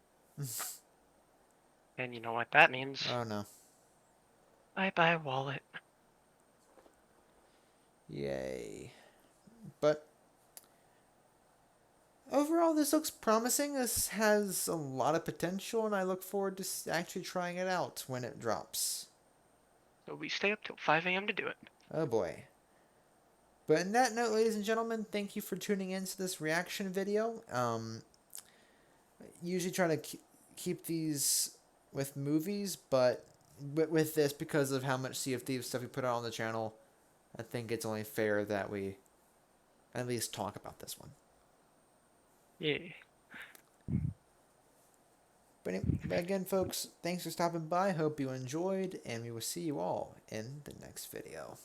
And you know what that means. Oh no. Bye-bye wallet. Yay. But overall, this looks promising. This has a lot of potential, and I look forward to actually trying it out when it drops. So we stay up till 5 a.m. to do it. Oh boy. But in that note, ladies and gentlemen, thank you for tuning in to this reaction video. Usually try to keep these with movies, but with this, because of how much Sea of Thieves stuff we put out on the channel, I think it's only fair that we at least talk about this one. Yeah. But again, folks, thanks for stopping by. Hope you enjoyed, and we will see you all in the next video.